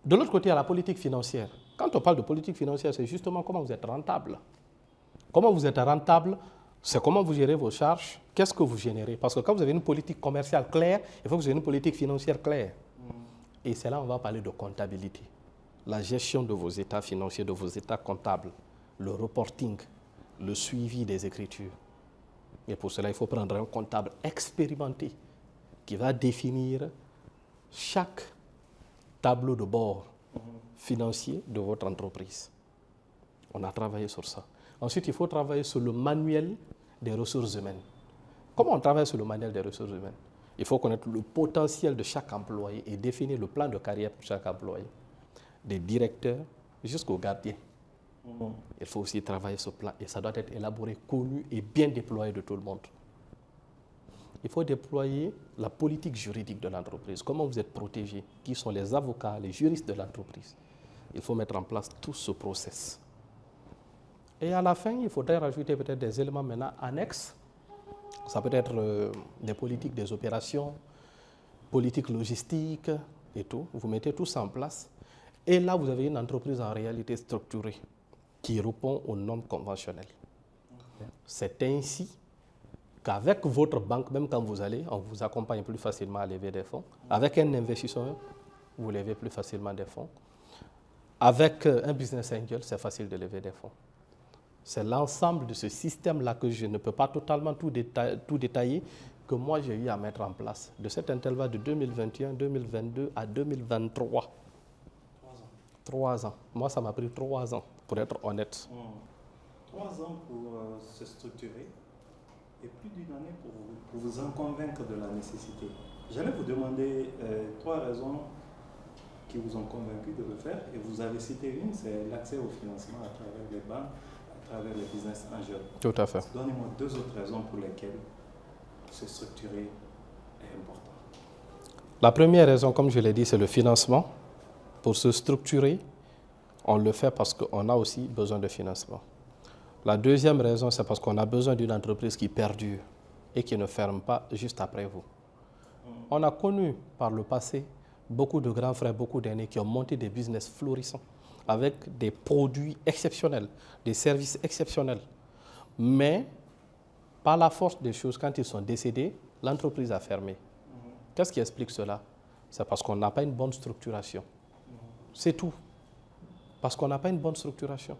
De l'autre côté, il y a la politique financière. Quand on parle de politique financière, c'est justement comment vous êtes rentable. Comment vous êtes rentable, c'est comment vous gérez vos charges, qu'est-ce que vous générez. Parce que quand vous avez une politique commerciale claire, il faut que vous ayez une politique financière claire. Et c'est là qu'on va parler de comptabilité. La gestion de vos états financiers, de vos états comptables, le reporting, le suivi des écritures. Et pour cela, il faut prendre un comptable expérimenté qui va définir chaque tableau de bord financier de votre entreprise. On a travaillé sur ça. Ensuite, il faut travailler sur le manuel des ressources humaines. Comment on travaille sur le manuel des ressources humaines? Il faut connaître le potentiel de chaque employé et définir le plan de carrière pour chaque employé. Des directeurs jusqu'aux gardiens. Il faut aussi travailler ce plan et ça doit être élaboré, connu et bien déployé de tout le monde. il faut déployer la politique juridique de l'entreprise. Comment vous êtes protégé? Qui sont les avocats, les juristes de l'entreprise? Il faut mettre en place tout ce process. Et à la fin, il faudrait rajouter peut-être des éléments maintenant annexes. Ça peut être des politiques des opérations, politique logistique et tout. Vous mettez tout ça en place. Et là, vous avez une entreprise en réalité structurée qui répond aux normes conventionnelles. C'est ainsi qu'avec votre banque, même quand vous allez, on vous accompagne plus facilement à lever des fonds. Avec un investisseur, vous levez plus facilement des fonds. Avec un business angel, c'est facile de lever des fonds. C'est l'ensemble de ce système-là que je ne peux pas totalement tout détailler, que moi j'ai eu à mettre en place. De cet intervalle de 2021, 2022 à 2023. 3 ans. Moi, ça m'a pris 3 ans, pour être honnête. 3 ans pour se structurer et plus d'une année pour vous en convaincre de la nécessité. J'allais vous demander 3 raisons qui vous ont convaincu de le faire, et vous avez cité une, c'est l'accès au financement à travers les banques, à travers les business angels. Tout à fait. Donnez-moi 2 autres raisons pour lesquelles se structurer est important. La première raison, comme je l'ai dit, c'est le financement. Pour se structurer, on le fait parce qu'on a aussi besoin de financement. La deuxième raison, c'est parce qu'on a besoin d'une entreprise qui perdure et qui ne ferme pas juste après vous. On a connu par le passé beaucoup de grands frères, beaucoup d'aînés qui ont monté des business florissants avec des produits exceptionnels, des services exceptionnels. Mais par la force des choses, quand ils sont décédés, l'entreprise a fermé. Qu'est-ce qui explique cela? C'est parce qu'on n'a pas une bonne structuration. C'est tout. Parce qu'on n'a pas une bonne structuration.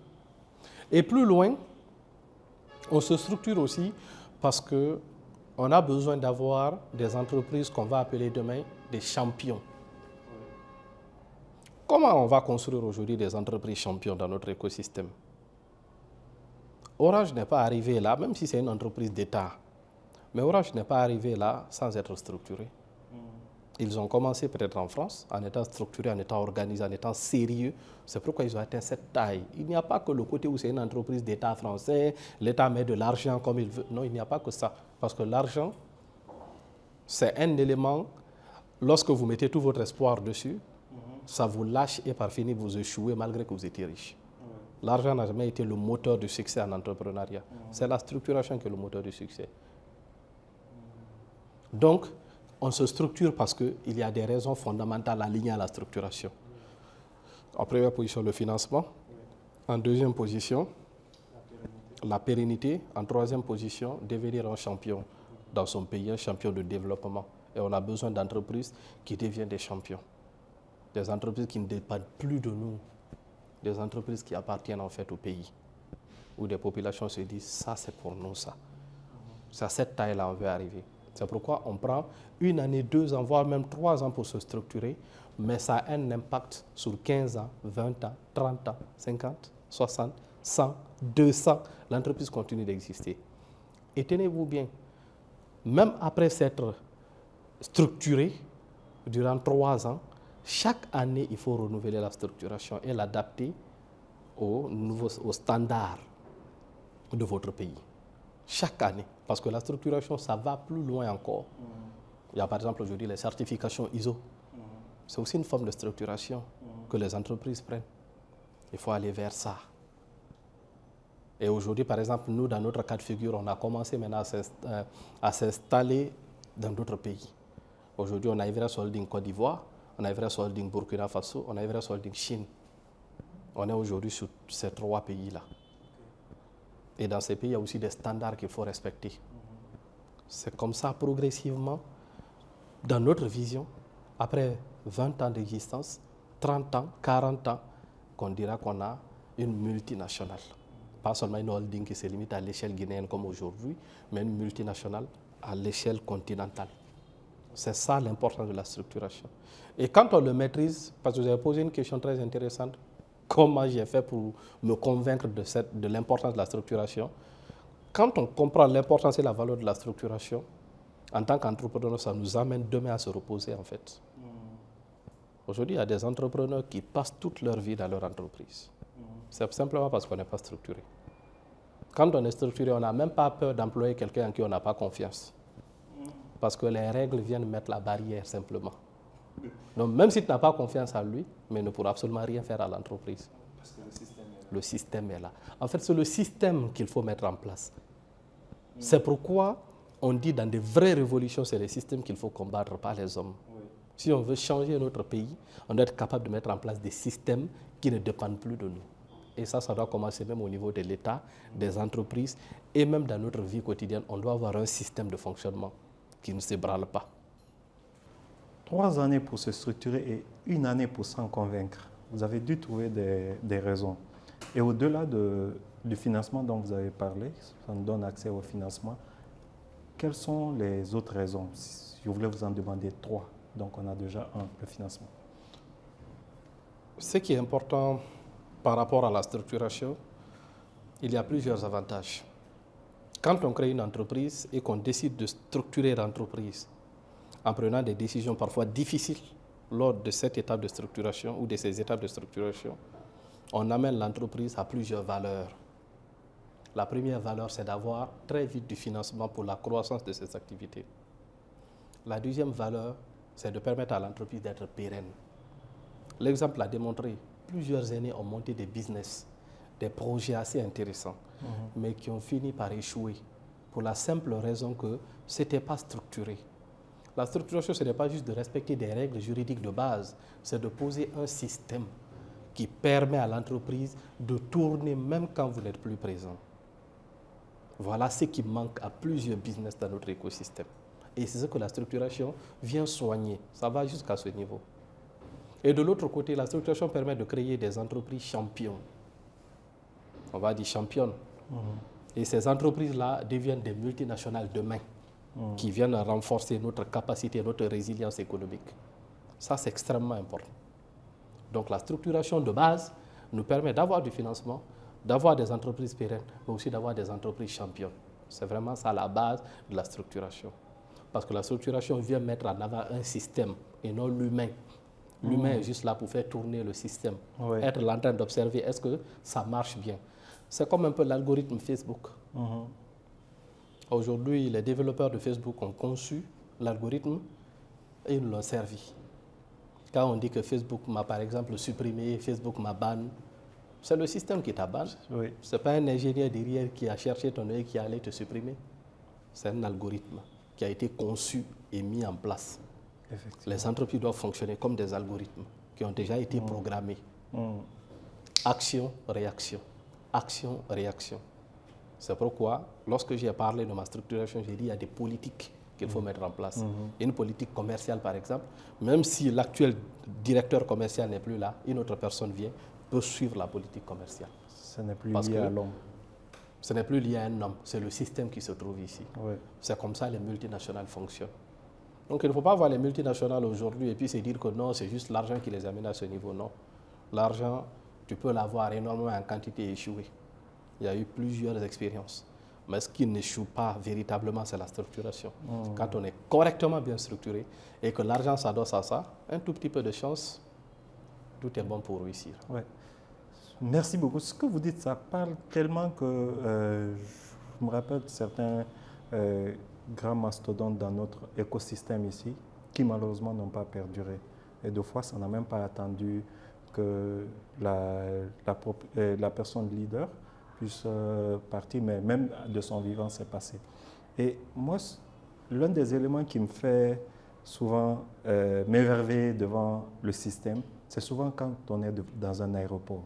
Et plus loin, on se structure aussi parce qu'on a besoin d'avoir des entreprises qu'on va appeler demain des champions. Comment on va construire aujourd'hui des entreprises champions dans notre écosystème? Orange n'est pas arrivé là, même si c'est une entreprise d'État, mais Orange n'est pas arrivé là sans être structuré. Ils ont commencé peut-être en France, en étant structurés, en étant organisés, en étant sérieux. C'est pourquoi ils ont atteint cette taille. Il n'y a pas que le côté où c'est une entreprise d'État français, l'État met de l'argent comme il veut. Non, il n'y a pas que ça. Parce que l'argent, c'est un élément, lorsque vous mettez tout votre espoir dessus, ça vous lâche et par finir vous échouez malgré que vous étiez riche. L'argent n'a jamais été le moteur du succès en entrepreneuriat. C'est la structuration qui est le moteur du succès. Donc, on se structure parce qu'il y a des raisons fondamentales alignées à la structuration. En première position, le financement. En deuxième position, la pérennité. En troisième position, devenir un champion dans son pays, un champion de développement. Et on a besoin d'entreprises qui deviennent des champions. Des entreprises qui ne dépendent plus de nous. Des entreprises qui appartiennent en fait au pays. Où des populations se disent, ça c'est pour nous ça. C'est à cette taille-là on veut arriver. C'est pourquoi on prend 1 année, 2 ans, voire même 3 ans pour se structurer, mais ça a un impact sur 15 ans, 20 ans, 30 ans, 50, 60, 100, 200. L'entreprise continue d'exister. Et tenez-vous bien, même après s'être structuré durant 3 ans, chaque année, il faut renouveler la structuration et l'adapter aux standards de votre pays. Chaque année. Parce que la structuration, ça va plus loin encore. Il y a par exemple aujourd'hui les certifications ISO. C'est aussi une forme de structuration que les entreprises prennent. Il faut aller vers ça. Et aujourd'hui, par exemple, nous, dans notre cas de figure, on a commencé maintenant à s'installer dans d'autres pays. Aujourd'hui, on a Everest Holding Côte d'Ivoire, on a Everest Holding Burkina Faso, on a Everest Holding Chine. On est aujourd'hui sur ces 3 pays-là. Et dans ces pays, il y a aussi des standards qu'il faut respecter. C'est comme ça, progressivement, dans notre vision, après 20 ans d'existence, 30 ans, 40 ans, qu'on dira qu'on a une multinationale. Pas seulement une holding qui se limite à l'échelle guinéenne comme aujourd'hui, mais une multinationale à l'échelle continentale. C'est ça l'importance de la structuration. Et quand on le maîtrise, parce que vous avez posé une question très intéressante, comment j'ai fait pour me convaincre de l'importance de la structuration? Quand on comprend l'importance et la valeur de la structuration, en tant qu'entrepreneur, ça nous amène demain à se reposer en fait. Aujourd'hui, il y a des entrepreneurs qui passent toute leur vie dans leur entreprise. C'est simplement parce qu'on n'est pas structuré. Quand on est structuré, on n'a même pas peur d'employer quelqu'un en qui on n'a pas confiance. Parce que les règles viennent mettre la barrière simplement. Donc même si tu n'as pas confiance en lui, mais il ne pourra absolument rien faire à l'entreprise. Parce que le système est là. En fait, c'est le système qu'il faut mettre en place. C'est pourquoi on dit dans des vraies révolutions, c'est les systèmes qu'il faut combattre, pas les hommes. Oui. Si on veut changer notre pays, on doit être capable de mettre en place des systèmes qui ne dépendent plus de nous. Et ça doit commencer même au niveau de l'État, des entreprises et même dans notre vie quotidienne. On doit avoir un système de fonctionnement qui ne s'ébranle pas. 3 années pour se structurer et 1 année pour s'en convaincre. Vous avez dû trouver des raisons. Et au-delà du financement dont vous avez parlé, ça nous donne accès au financement, quelles sont les autres raisons? Si je voulais vous en demander 3. Donc on a déjà le financement. Ce qui est important par rapport à la structuration, il y a plusieurs avantages. Quand on crée une entreprise et qu'on décide de structurer l'entreprise en prenant des décisions parfois difficiles lors de cette étape de structuration ou de ces étapes de structuration, on amène l'entreprise à plusieurs valeurs. La première valeur, c'est d'avoir très vite du financement pour la croissance de ses activités. La deuxième valeur, c'est de permettre à l'entreprise d'être pérenne. L'exemple l'a démontré. Plusieurs années ont monté des business, des projets assez intéressants, mais qui ont fini par échouer pour la simple raison que ce n'était pas structuré. La structuration, ce n'est pas juste de respecter des règles juridiques de base, c'est de poser un système qui permet à l'entreprise de tourner même quand vous n'êtes plus présent. Voilà ce qui manque à plusieurs business dans notre écosystème. Et c'est ce que la structuration vient soigner. Ça va jusqu'à ce niveau. Et de l'autre côté, la structuration permet de créer des entreprises champions. On va dire championnes. Et ces entreprises-là deviennent des multinationales demain qui viennent renforcer notre capacité, notre résilience économique. Ça, c'est extrêmement important. Donc la structuration de base nous permet d'avoir du financement, d'avoir des entreprises pérennes, mais aussi d'avoir des entreprises championnes. C'est vraiment ça la base de la structuration. Parce que la structuration vient mettre en avant un système et non l'humain. L'humain est juste là pour faire tourner le système, être en train d'observer est-ce que ça marche bien. C'est comme un peu l'algorithme Facebook. Aujourd'hui, les développeurs de Facebook ont conçu l'algorithme et ils l'ont servi. Quand on dit que Facebook m'a par exemple supprimé, Facebook m'a ban, c'est le système qui t'a ban. Oui. Ce n'est pas un ingénieur derrière qui a cherché ton œil qui allait te supprimer. C'est un algorithme qui a été conçu et mis en place. Les entreprises doivent fonctionner comme des algorithmes qui ont déjà été programmés. Action, réaction. Action, réaction. C'est pourquoi, lorsque j'ai parlé de ma structuration, j'ai dit qu'il y a des politiques qu'il faut mettre en place. Une politique commerciale, par exemple, même si l'actuel directeur commercial n'est plus là, une autre personne vient, peut suivre la politique commerciale. Ce n'est plus lié à l'homme. Ce n'est plus lié à un homme, c'est le système qui se trouve ici. Oui. C'est comme ça que les multinationales fonctionnent. Donc il ne faut pas voir les multinationales aujourd'hui et puis se dire que non, c'est juste l'argent qui les amène à ce niveau. Non. L'argent, tu peux l'avoir énormément en quantité et échouer. Il y a eu plusieurs expériences. Mais ce qui n'échoue pas véritablement, c'est la structuration. Quand on est correctement bien structuré et que l'argent s'adosse à ça, un tout petit peu de chance, tout est bon pour réussir. Ouais. Merci beaucoup. Ce que vous dites, ça parle tellement que je me rappelle de certains grands mastodontes dans notre écosystème ici qui malheureusement n'ont pas perduré. Et deux fois, ça n'a même pas attendu que la personne leader puisse partir, mais même de son vivant, c'est passé. Et moi, l'un des éléments qui me fait souvent m'émerveiller devant le système, c'est souvent quand on est dans un aéroport.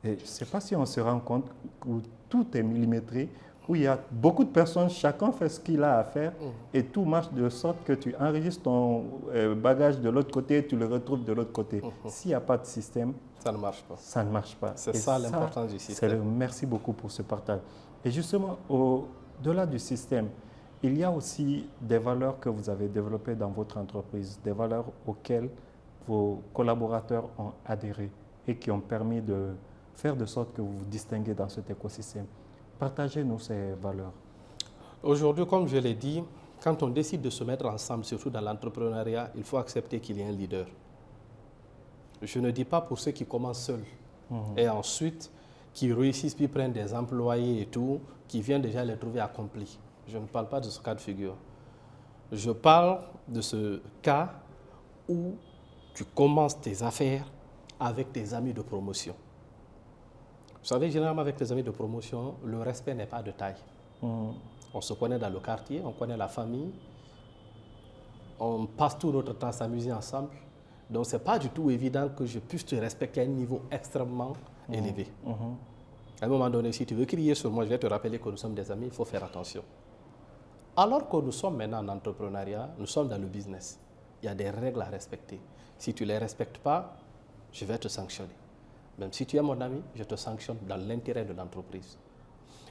Et je ne sais pas si on se rend compte où tout est millimétré, où il y a beaucoup de personnes, chacun fait ce qu'il a à faire et tout marche de sorte que tu enregistres ton bagage de l'autre côté, tu le retrouves de l'autre côté. S'il n'y a pas de système, ça ne marche pas. Ça ne marche pas. C'est ça l'importance du système. Merci beaucoup pour ce partage. Et justement, au-delà du système, il y a aussi des valeurs que vous avez développées dans votre entreprise, des valeurs auxquelles vos collaborateurs ont adhéré et qui ont permis de faire de sorte que vous vous distinguez dans cet écosystème. Partagez-nous ces valeurs. Aujourd'hui, comme je l'ai dit, quand on décide de se mettre ensemble, surtout dans l'entrepreneuriat, il faut accepter qu'il y ait un leader. Je ne dis pas pour ceux qui commencent seuls et ensuite qui réussissent puis prennent des employés et tout, qui viennent déjà les trouver accomplis. Je ne parle pas de ce cas de figure. Je parle de ce cas où tu commences tes affaires avec tes amis de promotion. Vous savez, généralement avec tes amis de promotion, le respect n'est pas de taille. On se connaît dans le quartier, on connaît la famille, on passe tout notre temps à s'amuser ensemble. Donc, ce n'est pas du tout évident que je puisse te respecter à un niveau extrêmement élevé. À un moment donné, si tu veux crier sur moi, je vais te rappeler que nous sommes des amis, il faut faire attention. Alors que nous sommes maintenant en entrepreneuriat, nous sommes dans le business. Il y a des règles à respecter. Si tu ne les respectes pas, je vais te sanctionner. Même si tu es mon ami, je te sanctionne dans l'intérêt de l'entreprise.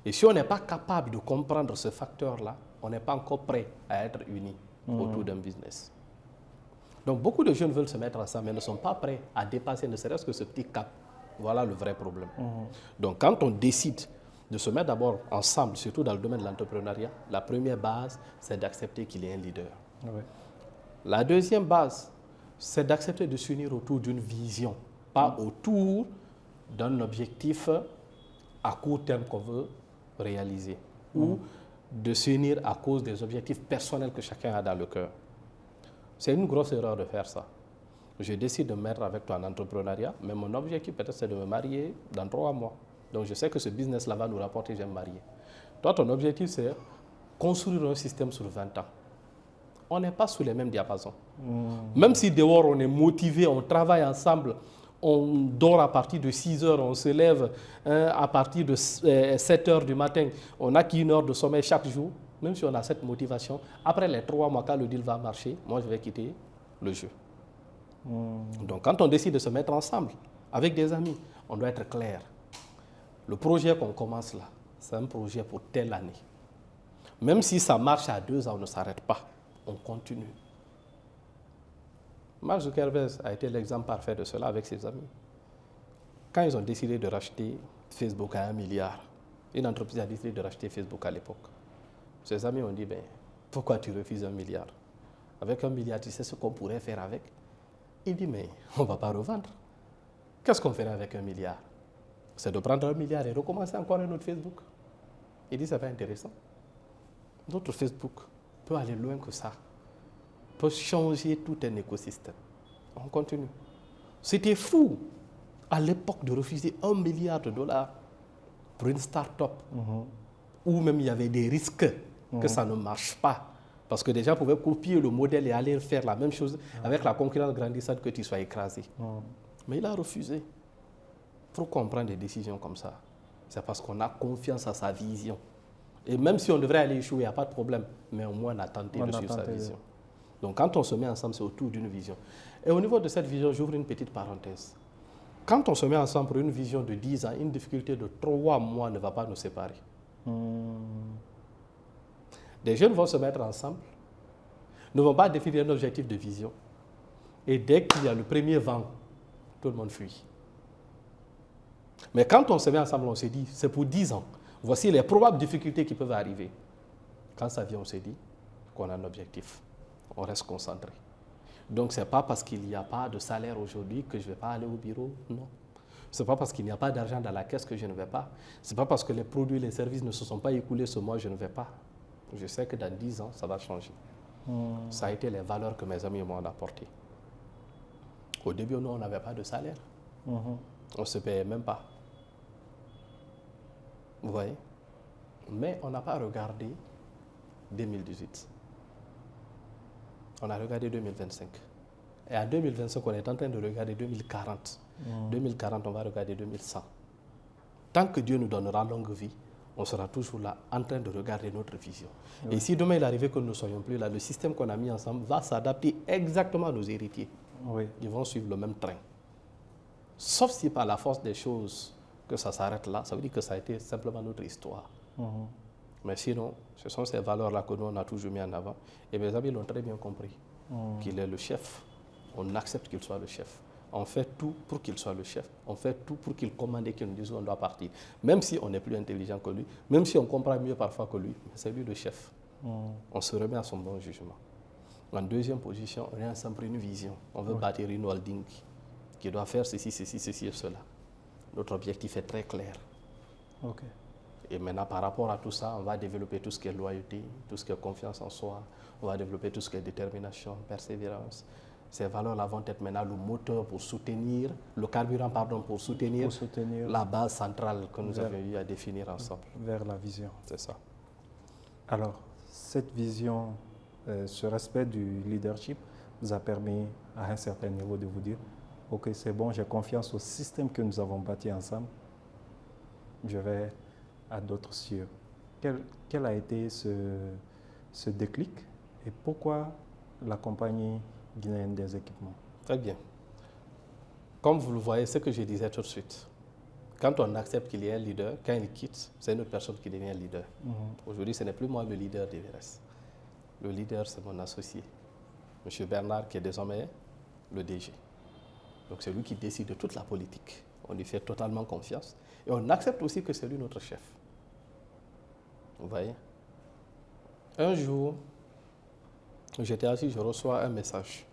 Et si on n'est pas capable de comprendre ce facteur-là, on n'est pas encore prêt à être unis autour d'un business. Donc beaucoup de jeunes veulent se mettre ensemble, mais ne sont pas prêts à dépasser ne serait-ce que ce petit cap. Voilà le vrai problème. Donc quand on décide de se mettre d'abord ensemble, surtout dans le domaine de l'entrepreneuriat, la première base, c'est d'accepter qu'il y ait un leader. La deuxième base, c'est d'accepter de s'unir autour d'une vision, pas autour d'un objectif à court terme qu'on veut réaliser, ou de s'unir à cause des objectifs personnels que chacun a dans le cœur. C'est une grosse erreur de faire ça. Je décide de me mettre avec toi en entrepreneuriat, mais mon objectif peut-être c'est de me marier dans 3 mois. Donc je sais que ce business-là va nous rapporter, je vais me marier. Toi, ton objectif c'est construire un système sur 20 ans. On n'est pas sous les mêmes diapasons. Même si dehors on est motivé, on travaille ensemble, on dort à partir de 6 heures, on se lève à partir de 7 heures du matin, on a qu'1 heure de sommeil chaque jour, même si on a cette motivation, après les 3 mois, quand le deal va marcher, moi je vais quitter le jeu. Donc quand on décide de se mettre ensemble avec des amis, on doit être clair. Le projet qu'on commence là, c'est un projet pour telle année. Même si ça marche à 2 ans, on ne s'arrête pas, on continue. Mark Zuckerberg a été l'exemple parfait de cela avec ses amis. Quand ils ont décidé de racheter Facebook à 1 milliard, une entreprise a décidé de racheter Facebook à l'époque. Ses amis ont dit, ben, pourquoi tu refuses 1 milliard? Avec 1 milliard, tu sais ce qu'on pourrait faire avec? Il dit, mais on ne va pas revendre. Qu'est-ce qu'on ferait avec 1 milliard? C'est de prendre 1 milliard et recommencer encore un autre Facebook. Il dit, c'est pas intéressant. Notre Facebook peut aller loin que ça. Peut changer tout un écosystème. On continue. C'était fou à l'époque de refuser 1 milliard de dollars pour une start-up où même il y avait des risques que ça ne marche pas. Parce que des gens pouvaient copier le modèle et aller faire la même chose avec la concurrence grandissante que tu sois écrasé. Mais il a refusé. Il faut comprendre des décisions comme ça. C'est parce qu'on a confiance à sa vision. Et même si on devrait aller échouer, il n'y a pas de problème. Mais au moins, on a tenté de suivre sa vision. Donc, quand on se met ensemble, c'est autour d'une vision. Et au niveau de cette vision, j'ouvre une petite parenthèse. Quand on se met ensemble pour une vision de 10 ans, une difficulté de 3 mois ne va pas nous séparer. Des jeunes vont se mettre ensemble, ne vont pas définir un objectif de vision. Et dès qu'il y a le premier vent, tout le monde fuit. Mais quand on se met ensemble, on se dit, c'est pour 10 ans. Voici les probables difficultés qui peuvent arriver. Quand ça vient, on se dit qu'on a un objectif. On reste concentré. Donc, ce n'est pas parce qu'il n'y a pas de salaire aujourd'hui que je ne vais pas aller au bureau. Non. Ce n'est pas parce qu'il n'y a pas d'argent dans la caisse que je ne vais pas. Ce n'est pas parce que les produits, les services ne se sont pas écoulés ce mois, je ne vais pas. Je sais que dans 10 ans, ça va changer. Ça a été les valeurs que mes amis m'ont apportées. Au début, nous, on n'avait pas de salaire. On ne se payait même pas. Vous voyez? Mais on n'a pas regardé 2018. On a regardé 2025. Et en 2025, on est en train de regarder 2040. 2040, on va regarder 2100. Tant que Dieu nous donnera longue vie, on sera toujours là en train de regarder notre vision. Et si demain il arrivait que nous ne soyons plus là, le système qu'on a mis ensemble va s'adapter exactement à nos héritiers. Ils vont suivre le même train. Sauf si par la force des choses que ça s'arrête là, ça veut dire que ça a été simplement notre histoire. Mais sinon, ce sont ces valeurs-là que nous, on a toujours mis en avant. Et mes amis l'ont très bien compris, qu'il est le chef. On accepte qu'il soit le chef. On fait tout pour qu'il soit le chef. On fait tout pour qu'il commande et qu'il nous dise où on doit partir. Même si on est plus intelligent que lui, même si on comprend mieux parfois que lui, c'est lui le chef. On se remet à son bon jugement. En deuxième position, on est ensemble pour une vision. On veut bâtir une holding qui doit faire ceci, ceci, ceci et cela. Notre objectif est très clair. Et maintenant, par rapport à tout ça, on va développer tout ce qui est loyauté, tout ce qui est confiance en soi, on va développer tout ce qui est détermination, persévérance. Ces valeurs-là vont être maintenant le moteur pour soutenir, le carburant, pardon, pour soutenir la base centrale que nous avions eu à définir ensemble. Vers la vision. C'est ça. Alors, cette vision, ce respect du leadership vous a permis à un certain niveau de vous dire « Ok, c'est bon, j'ai confiance au système que nous avons bâti ensemble, je vais à d'autres cieux ». Quel a été ce déclic et pourquoi la compagnie guinéenne des équipements? Très bien. Comme vous le voyez, ce que je disais tout de suite, quand on accepte qu'il y ait un leader, quand il quitte, c'est une autre personne qui devient leader. Aujourd'hui, ce n'est plus moi le leader d'Everest. Le leader, c'est mon associé, M. Bernard, qui est désormais le DG. Donc c'est lui qui décide de toute la politique. On lui fait totalement confiance. Et on accepte aussi que c'est lui notre chef. Vous voyez? Un jour, j'étais assis, je reçois un message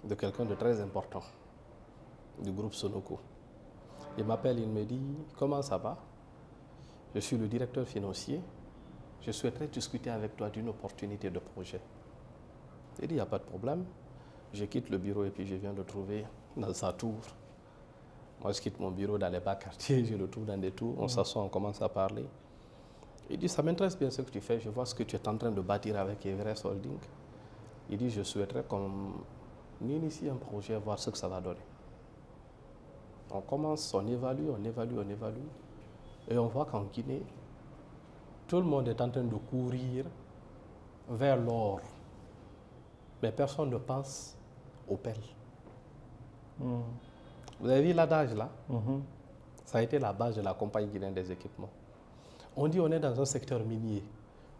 de quelqu'un de très important du groupe Sonoko. Il m'appelle, il me dit « Comment ça va? Je suis le directeur financier. Je souhaiterais discuter avec toi d'une opportunité de projet. » Il dit « Il n'y a pas de problème. » Je quitte le bureau et puis je viens de trouver dans sa tour. Moi, je quitte mon bureau dans les bas quartiers, je le trouve dans des tours. On s'assoit, on commence à parler. Il dit « Ça m'intéresse bien ce que tu fais. Je vois ce que tu es en train de bâtir avec Everest Holding. » Il dit « Je souhaiterais qu'on initie un projet, voir ce que ça va donner. » On commence, on évalue. Et on voit qu'en Guinée, tout le monde est en train de courir vers l'or. Mais personne ne pense au pelles. Vous avez vu l'adage là? Ça a été la base de la compagnie guinéenne des équipements. On dit on est dans un secteur minier.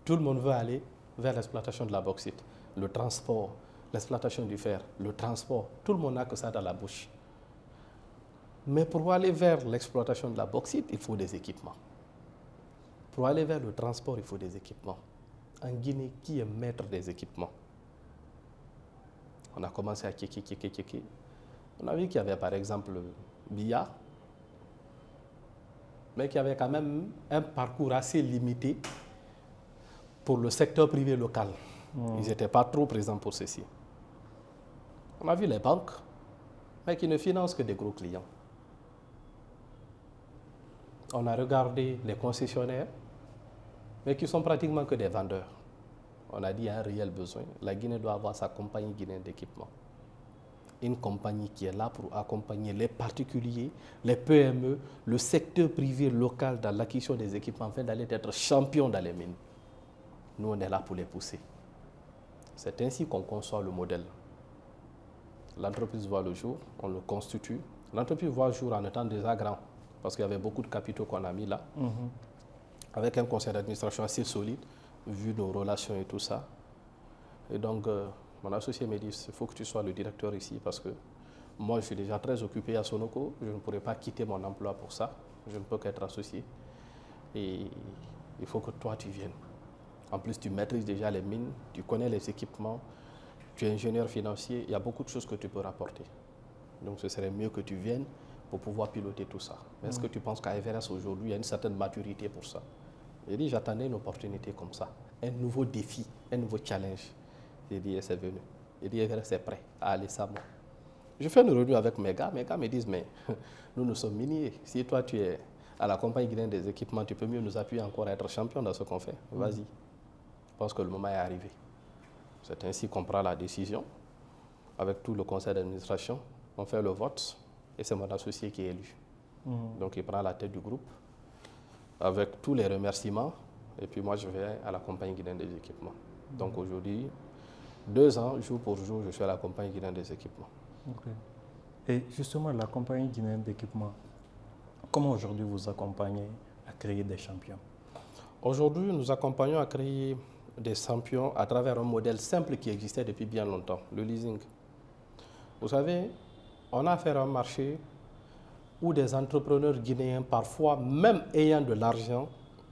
Tout le monde veut aller vers l'exploitation de la bauxite, le transport, l'exploitation du fer, le transport. Tout le monde n'a que ça dans la bouche. Mais pour aller vers l'exploitation de la bauxite, il faut des équipements. Pour aller vers le transport, il faut des équipements. En Guinée, qui est maître des équipements? On a commencé à checker. On a vu qu'il y avait par exemple BIA, mais qu'il y avait quand même un parcours assez limité pour le secteur privé local. Ils n'étaient pas trop présents pour ceci. On a vu les banques, mais qui ne financent que des gros clients. On a regardé les concessionnaires, mais qui sont pratiquement que des vendeurs. On a dit qu'il y a un réel besoin. La Guinée doit avoir sa compagnie guinéenne d'équipement. Une compagnie qui est là pour accompagner les particuliers, les PME, le secteur privé local dans l'acquisition des équipements afin d'aller être champion dans les mines. Nous, on est là pour les pousser. C'est ainsi qu'on conçoit le modèle. L'entreprise voit le jour, on le constitue. L'entreprise voit le jour en étant déjà grand, parce qu'il y avait beaucoup de capitaux qu'on a mis là, avec un conseil d'administration assez solide, vu nos relations et tout ça. Et donc, mon associé me dit, il faut que tu sois le directeur ici, parce que moi, je suis déjà très occupé à Sonoko, je ne pourrais pas quitter mon emploi pour ça, je ne peux qu'être associé. Et il faut que toi, tu viennes. En plus, tu maîtrises déjà les mines, tu connais les équipements, tu es ingénieur financier, il y a beaucoup de choses que tu peux rapporter. Donc, ce serait mieux que tu viennes pour pouvoir piloter tout ça. Mais est-ce que tu penses qu'à Everest aujourd'hui, il y a une certaine maturité pour ça? J'ai dit, j'attendais une opportunité comme ça, un nouveau défi, un nouveau challenge. J'ai dit, et c'est venu. J'ai dit, Everest est prêt à aller ça, moi. Je fais une réunion avec mes gars me disent, mais nous sommes miniers. Si toi, tu es à la compagnie guinéenne des équipements, tu peux mieux nous appuyer encore à être champion dans ce qu'on fait. Vas-y. Je pense que le moment est arrivé. C'est ainsi qu'on prend la décision. Avec tout le conseil d'administration, on fait le vote et c'est mon associé qui est élu. Donc il prend la tête du groupe avec tous les remerciements et puis moi je vais à la compagnie guinéenne des équipements. Donc aujourd'hui, 2 ans, jour pour jour, je suis à la compagnie guinéenne des équipements. Et justement, la compagnie guinéenne d'équipement, comment aujourd'hui vous accompagnez à créer des champions? Aujourd'hui, nous accompagnons à créer des champions à travers un modèle simple qui existait depuis bien longtemps, le leasing. Vous savez, on a affaire à un marché où des entrepreneurs guinéens, parfois même ayant de l'argent,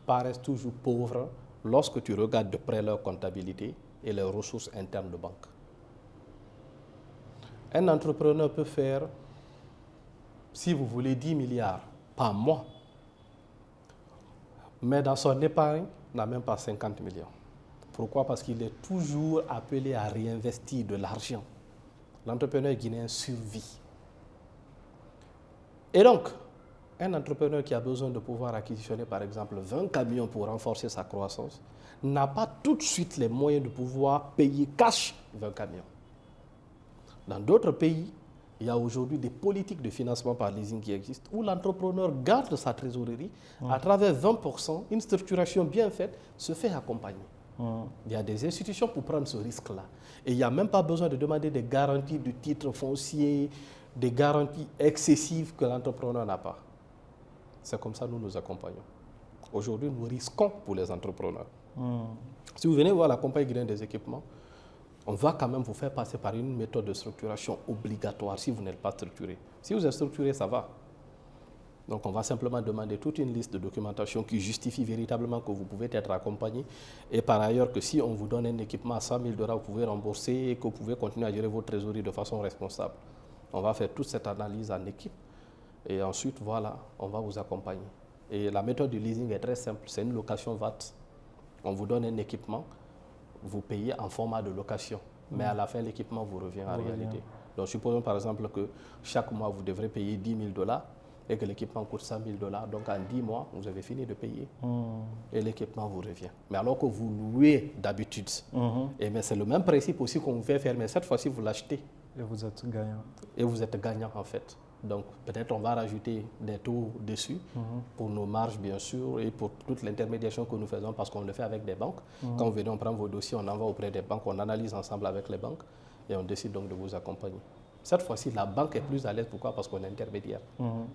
paraissent toujours pauvres lorsque tu regardes de près leur comptabilité et leurs ressources internes de banque. Un entrepreneur peut faire, si vous voulez, 10 milliards par mois. mais dans son épargne, n'a même pas 50 millions. Pourquoi? Parce qu'il est toujours appelé à réinvestir de l'argent. L'entrepreneur guinéen survit. Et donc, un entrepreneur qui a besoin de pouvoir acquisitionner, par exemple, 20 camions pour renforcer sa croissance, n'a pas tout de suite les moyens de pouvoir payer cash 20 camions. Dans d'autres pays, il y a aujourd'hui des politiques de financement par leasing qui existent où l'entrepreneur garde sa trésorerie à travers 20%, une structuration bien faite se fait accompagner. Il y a des institutions pour prendre ce risque-là. Et il n'y a même pas besoin de demander des garanties de titres fonciers, des garanties excessives que l'entrepreneur n'a pas. C'est comme ça que nous nous accompagnons. Aujourd'hui, nous risquons pour les entrepreneurs. Si vous venez voir la compagnie guinéenne des équipements, on va quand même vous faire passer par une méthode de structuration obligatoire si vous n'êtes pas structuré. Si vous êtes structuré, ça va. Donc on va simplement demander toute une liste de documentation qui justifie véritablement que vous pouvez être accompagné. Et par ailleurs, que si on vous donne un équipement à 100 000 $, vous pouvez rembourser et que vous pouvez continuer à gérer votre trésorerie de façon responsable. On va faire toute cette analyse en équipe. Et ensuite, voilà, on va vous accompagner. Et la méthode du leasing est très simple. C'est une location VAT. On vous donne un équipement, vous payez en format de location. Mais à la fin, l'équipement vous revient en réalité. Donc, supposons par exemple que chaque mois, vous devrez payer 10 000 $ et que l'équipement coûte 100 000 $. Donc, en 10 mois, vous avez fini de payer et l'équipement vous revient. Mais alors que vous louez d'habitude, et mais c'est le même principe aussi qu'on vous fait faire, mais cette fois-ci, vous l'achetez. Et vous êtes gagnant. Et vous êtes gagnant en fait. Donc peut-être on va rajouter des taux dessus pour nos marges bien sûr et pour toute l'intermédiation que nous faisons parce qu'on le fait avec des banques. Quand vous venez, on prend vos dossiers, on envoie auprès des banques, on analyse ensemble avec les banques et on décide donc de vous accompagner. Cette fois-ci, la banque est plus à l'aise. Pourquoi? Parce qu'on est intermédiaire.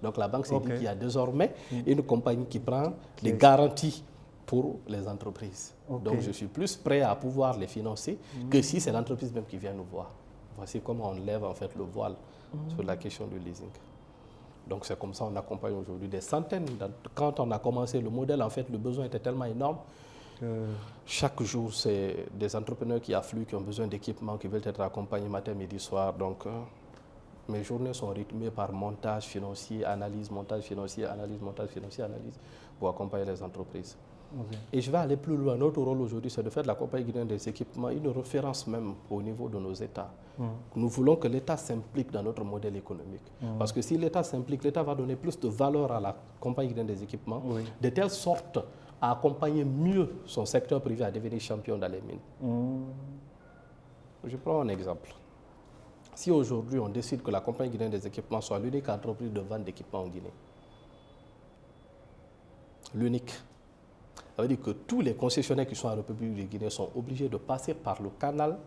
Donc la banque s'est dit qu'il y a désormais une compagnie qui prend des garanties pour les entreprises. Donc je suis plus prêt à pouvoir les financer que si c'est l'entreprise même qui vient nous voir. Voici comment on lève en fait le voile sur la question du leasing. Donc c'est comme ça qu'on accompagne aujourd'hui des centaines. Quand on a commencé le modèle, en fait, le besoin était tellement énorme. Chaque jour, c'est des entrepreneurs qui affluent, qui ont besoin d'équipements, qui veulent être accompagnés matin, midi, soir. Donc mes journées sont rythmées par montage financier, analyse, montage financier, analyse, montage financier, analyse, pour accompagner les entreprises. Et je vais aller plus loin. Notre rôle aujourd'hui, c'est de faire de la compagnie guinéenne des équipements une référence même au niveau de nos États. Nous voulons que l'État s'implique dans notre modèle économique. Parce que si l'État s'implique, l'État va donner plus de valeur à la compagnie guinéenne des équipements, de telle sorte à accompagner mieux son secteur privé à devenir champion dans les mines. Je prends un exemple. Si aujourd'hui on décide que la compagnie guinéenne des équipements soit l'unique entreprise de vente d'équipements en Guinée, l'unique, ça veut dire que tous les concessionnaires qui sont en République de Guinée sont obligés de passer par le canal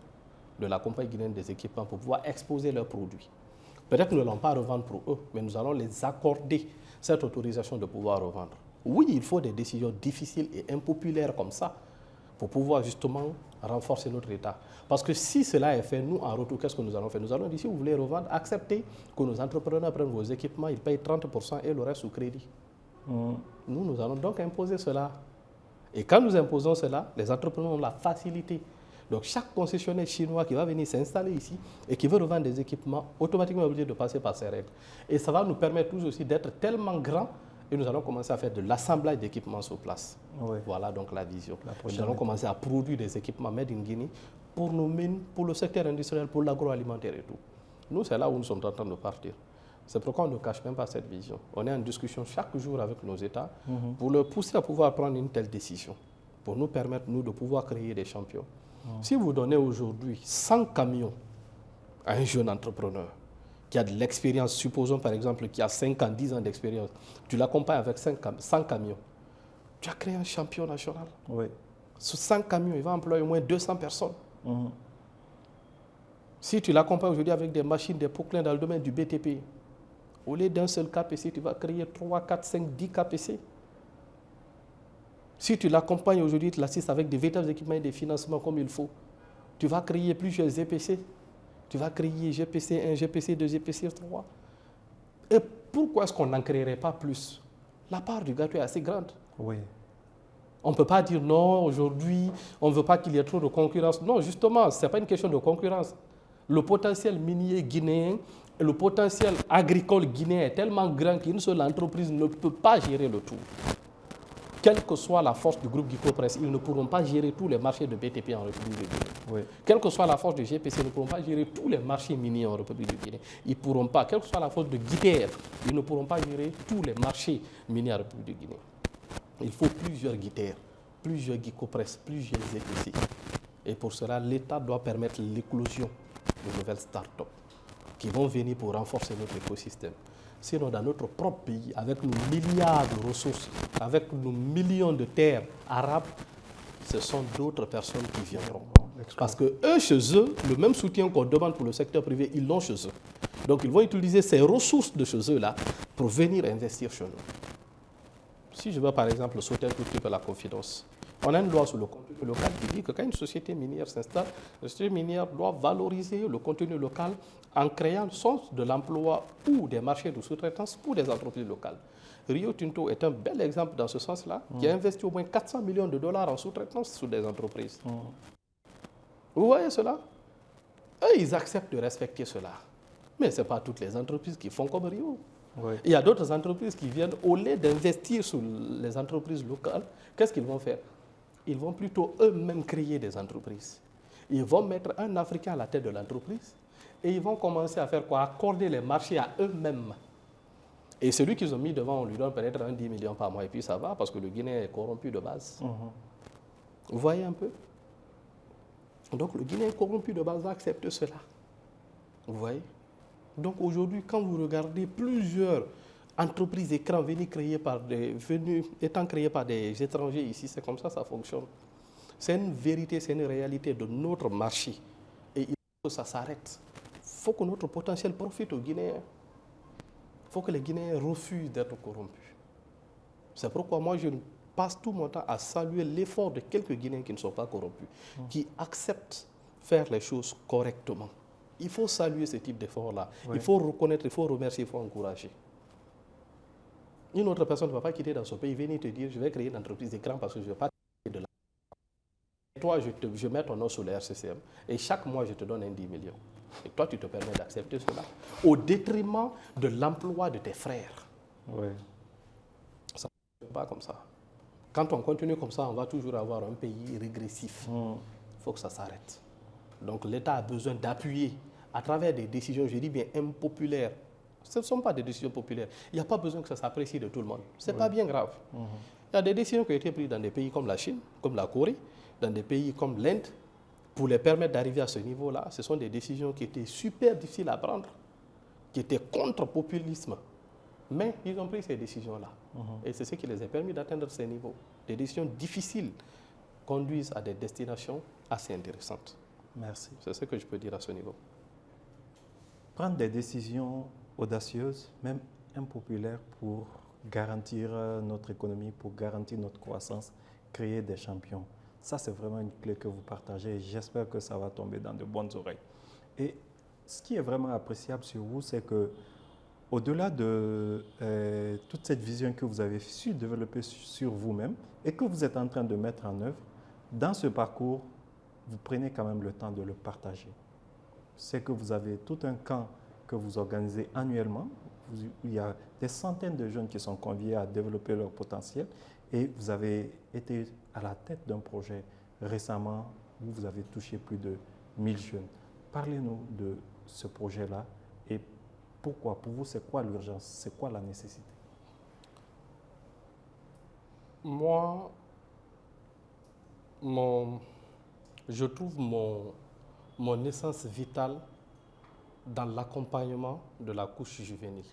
de la compagnie guinéenne des équipements pour pouvoir exposer leurs produits. Peut-être que nous n'allons pas revendre pour eux, mais nous allons les accorder cette autorisation de pouvoir revendre. Oui, il faut des décisions difficiles et impopulaires comme ça pour pouvoir justement renforcer notre État. Parce que si cela est fait, nous, en retour, qu'est-ce que nous allons faire? Nous allons dire, si vous voulez revendre, acceptez que nos entrepreneurs prennent vos équipements, ils payent 30% et le reste sous crédit. Nous allons donc imposer cela. Et quand nous imposons cela, les entrepreneurs ont la facilité. Donc chaque concessionnaire chinois qui va venir s'installer ici et qui veut revendre des équipements, automatiquement est obligé de passer par ces règles. Et ça va nous permettre tous aussi d'être tellement grands et nous allons commencer à faire de l'assemblage d'équipements sur place. Voilà donc la vision. Nous allons commencer à produire des équipements made in Guinée pour nos mines, pour le secteur industriel, pour l'agroalimentaire et tout. Nous, c'est là où nous sommes en train de partir. C'est pourquoi on ne cache même pas cette vision. On est en discussion chaque jour avec nos États pour leur pousser à pouvoir prendre une telle décision, pour nous permettre, nous, de pouvoir créer des champions. Si vous donnez aujourd'hui 100 camions à un jeune entrepreneur qui a de l'expérience, supposons par exemple qui a 5 ans, 10 ans d'expérience, tu l'accompagnes avec 100 camions, tu as créé un champion national. Sur 100 camions, il va employer au moins 200 personnes. Si tu l'accompagnes aujourd'hui avec des machines, des pots dans le domaine du BTP, au lieu d'un seul KPC, tu vas créer 3, 4, 5, 10 KPC. Si tu l'accompagnes aujourd'hui, tu l'assistes avec des véritables équipements et des financements comme il faut, tu vas créer plusieurs GPC. Tu vas créer GPC 1, GPC 2, GPC 3. Et pourquoi est-ce qu'on n'en créerait pas plus? La part du gâteau est assez grande. On ne peut pas dire non, aujourd'hui, on ne veut pas qu'il y ait trop de concurrence. Non, justement, ce n'est pas une question de concurrence. Le potentiel minier guinéen, le potentiel agricole guinéen est tellement grand qu'une seule entreprise ne peut pas gérer le tout. quelle que soit la force du groupe Guico-Presse, ils ne pourront pas gérer tous les marchés de BTP en République de Guinée. Oui. Quelle que soit la force de GPC, ils ne pourront pas gérer tous les marchés miniers en République de Guinée. Ils ne pourront pas, quelle que soit la force de Guiter, ils ne pourront pas gérer tous les marchés miniers en République de Guinée. Il faut plusieurs Guiter, plusieurs Guico-Presse, plusieurs GPC. Et pour cela, l'État doit permettre l'éclosion de nouvelles start-up qui vont venir pour renforcer notre écosystème. Sinon, dans notre propre pays, avec nos milliards de ressources, avec nos millions de terres arabes, ce sont d'autres personnes qui viendront. Parce que eux, chez eux, le même soutien qu'on demande pour le secteur privé, ils l'ont chez eux. Donc, ils vont utiliser ces ressources de chez eux-là pour venir investir chez nous. Si je veux, par exemple, sauter un tout petit peu la confidence, on a une loi sur le contenu local qui dit que quand une société minière s'installe, la société minière doit valoriser le contenu local en créant soit de l'emploi ou des marchés de sous-traitance pour des entreprises locales. Rio Tinto est un bel exemple dans ce sens-là, qui a investi au moins 400 millions de dollars en sous-traitance sur des entreprises. Vous voyez cela? Eux, ils acceptent de respecter cela. Mais ce n'est pas toutes les entreprises qui font comme Rio. Oui. Il y a d'autres entreprises qui viennent, au lieu d'investir sur les entreprises locales, qu'est-ce qu'ils vont faire? Ils vont plutôt eux-mêmes créer des entreprises. Ils vont mettre un Africain à la tête de l'entreprise et ils vont commencer à faire quoi? Accorder les marchés à eux-mêmes. Et celui qu'ils ont mis devant, on lui donne peut-être 10 millions par mois et puis ça va parce que le Guinéen est corrompu de base. Vous voyez un peu? Donc le Guinéen corrompu de base va accepter cela. Vous voyez? Donc aujourd'hui, quand vous regardez plusieurs entreprises écrans étant créées par des étrangers ici, c'est comme ça fonctionne. C'est une vérité, c'est une réalité de notre marché. Et il faut que ça s'arrête. Il faut que notre potentiel profite aux Guinéens. Il faut que les Guinéens refusent d'être corrompus. C'est pourquoi moi, je passe tout mon temps à saluer l'effort de quelques Guinéens qui ne sont pas corrompus, qui acceptent faire les choses correctement. Il faut saluer ce type d'effort-là. Oui. Il faut reconnaître, il faut remercier, il faut encourager. Une autre personne ne va pas quitter dans son pays, venir te dire, je vais créer une entreprise d'écran parce que je ne vais pas de la... Et toi, je mets ton nom sur le RCCM et chaque mois, je te donne 10 millions. Et toi, tu te permets d'accepter cela au détriment de l'emploi de tes frères. Oui. Ça ne va pas comme ça. Quand on continue comme ça, on va toujours avoir un pays régressif. Il faut que ça s'arrête. Donc l'État a besoin d'appuyer à travers des décisions, je dis bien impopulaires. Ce ne sont pas des décisions populaires. Il n'y a pas besoin que ça s'apprécie de tout le monde. Ce n'est pas bien grave. Il y a des décisions qui ont été prises dans des pays comme la Chine, comme la Corée, dans des pays comme l'Inde, pour les permettre d'arriver à ce niveau-là. Ce sont des décisions qui étaient super difficiles à prendre, qui étaient contre le populisme. Mais ils ont pris ces décisions-là. Et c'est ce qui les a permis d'atteindre ces niveaux. Des décisions difficiles conduisent à des destinations assez intéressantes. Merci. C'est ce que je peux dire à ce niveau. Prendre des décisions audacieuses, même impopulaires, pour garantir notre économie, pour garantir notre croissance, créer des champions. Ça, c'est vraiment une clé que vous partagez et j'espère que ça va tomber dans de bonnes oreilles. Et ce qui est vraiment appréciable sur vous, c'est que au-delà de toute cette vision que vous avez su développer sur vous-même et que vous êtes en train de mettre en œuvre, dans ce parcours, vous prenez quand même le temps de le partager. C'est que vous avez tout un camp que vous organisez annuellement. Il y a des centaines de jeunes qui sont conviés à développer leur potentiel et vous avez été à la tête d'un projet récemment où vous avez touché plus de 1000 jeunes. Parlez-nous de ce projet-là et pourquoi? Pour vous, c'est quoi l'urgence? C'est quoi la nécessité? Moi, je trouve mon essence vitale dans l'accompagnement de la couche juvénile.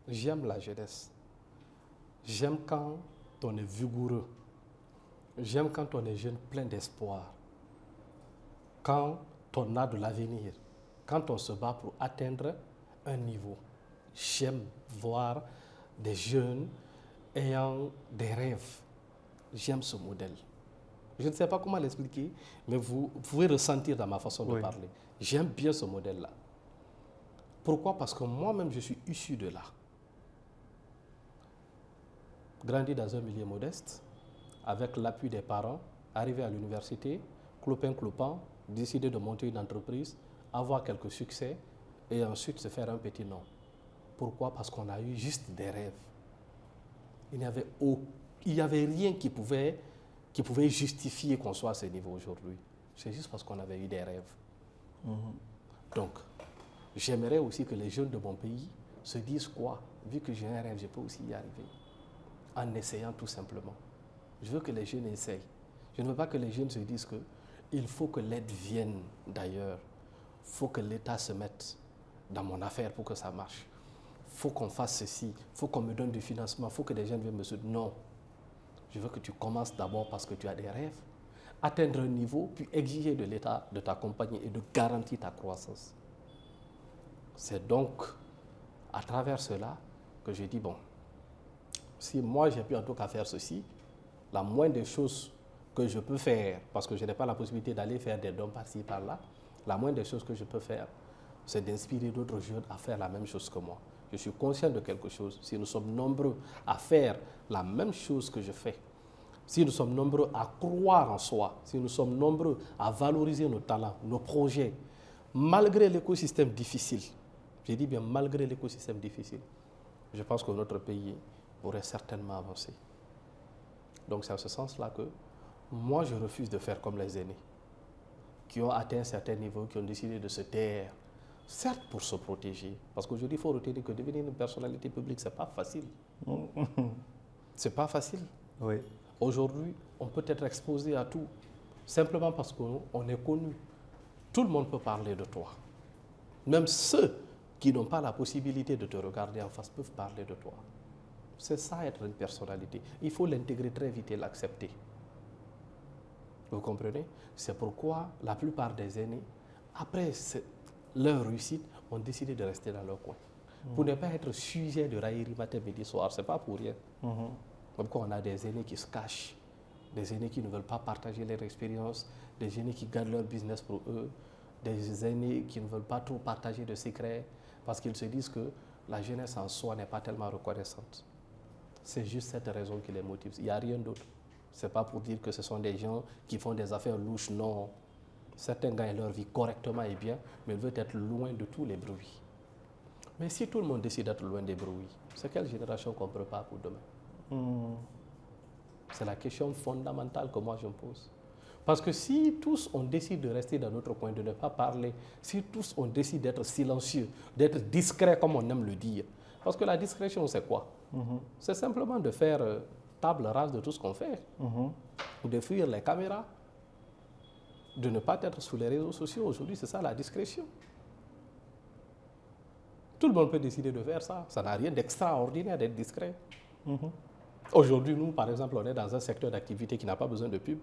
J'aime la jeunesse. J'aime quand on est vigoureux. J'aime quand on est jeune plein d'espoir. Quand on a de l'avenir. Quand on se bat pour atteindre un niveau. J'aime voir des jeunes ayant des rêves. J'aime ce modèle. Je ne sais pas comment l'expliquer, mais vous pouvez ressentir dans ma façon de parler. J'aime bien ce modèle-là. Pourquoi? Parce que moi-même, je suis issu de là. Grandi dans un milieu modeste, avec l'appui des parents, arrivé à l'université, clopin-clopin, décider de monter une entreprise, avoir quelques succès et ensuite se faire un petit nom. Pourquoi? Parce qu'on a eu juste des rêves. il n'y avait rien qui pouvait justifier qu'on soit à ce niveau aujourd'hui. C'est juste parce qu'on avait eu des rêves. Donc, j'aimerais aussi que les jeunes de mon pays se disent quoi? Vu que j'ai un rêve, je peux aussi y arriver. En essayant tout simplement. Je veux que les jeunes essayent. Je ne veux pas que les jeunes se disent qu'il faut que l'aide vienne d'ailleurs. Il faut que l'État se mette dans mon affaire pour que ça marche. Il faut qu'on fasse ceci. Il faut qu'on me donne du financement. Il faut que les jeunes viennent me soutenir. Non. Je veux que tu commences d'abord parce que tu as des rêves. Atteindre un niveau, puis exiger de l'État de t'accompagner et de garantir ta croissance. C'est donc à travers cela que je dis, bon, si moi j'ai pu en tout cas faire ceci, la moindre des choses que je peux faire, parce que je n'ai pas la possibilité d'aller faire des dons par-ci, par-là, la moindre des choses que je peux faire, c'est d'inspirer d'autres jeunes à faire la même chose que moi. Je suis conscient de quelque chose. Si nous sommes nombreux à faire la même chose que je fais, si nous sommes nombreux à croire en soi, si nous sommes nombreux à valoriser nos talents, nos projets, malgré l'écosystème difficile, j'ai dit bien malgré l'écosystème difficile, je pense que notre pays pourrait certainement avancer. Donc c'est en ce sens-là que moi je refuse de faire comme les aînés, qui ont atteint un certain niveau, qui ont décidé de se taire, certes pour se protéger, parce qu'aujourd'hui il faut retenir que devenir une personnalité publique, c'est pas facile. C'est pas facile. Oui. Aujourd'hui, on peut être exposé à tout, simplement parce qu'on est connu. Tout le monde peut parler de toi. Même ceux qui n'ont pas la possibilité de te regarder en face peuvent parler de toi. C'est ça être une personnalité. Il faut l'intégrer très vite et l'accepter. Vous comprenez? C'est pourquoi la plupart des aînés, après leur réussite, ont décidé de rester dans leur coin. Pour ne pas être sujet de raillerie matin, midi, soir. Ce n'est pas pour rien. Comme quoi on a des aînés qui se cachent, des aînés qui ne veulent pas partager leur expérience, des aînés qui gardent leur business pour eux, des aînés qui ne veulent pas trop partager de secrets parce qu'ils se disent que la jeunesse en soi n'est pas tellement reconnaissante. C'est juste cette raison qui les motive. Il n'y a rien d'autre. Ce n'est pas pour dire que ce sont des gens qui font des affaires louches, non. Certains gagnent leur vie correctement et bien, mais ils veulent être loin de tous les bruits. Mais si tout le monde décide d'être loin des bruits, c'est quelle génération qu'on prépare pour demain? C'est la question fondamentale que moi je me pose. Parce que si tous on décide de rester dans notre coin, de ne pas parler, si tous on décide d'être silencieux, d'être discret comme on aime le dire, parce que la discrétion c'est quoi? C'est simplement de faire table rase de tout ce qu'on fait, de fuir les caméras, de ne pas être sur les réseaux sociaux. Aujourd'hui, c'est ça la discrétion. Tout le monde peut décider de faire ça. Ça n'a rien d'extraordinaire d'être discret. Aujourd'hui, nous, par exemple, on est dans un secteur d'activité qui n'a pas besoin de pub.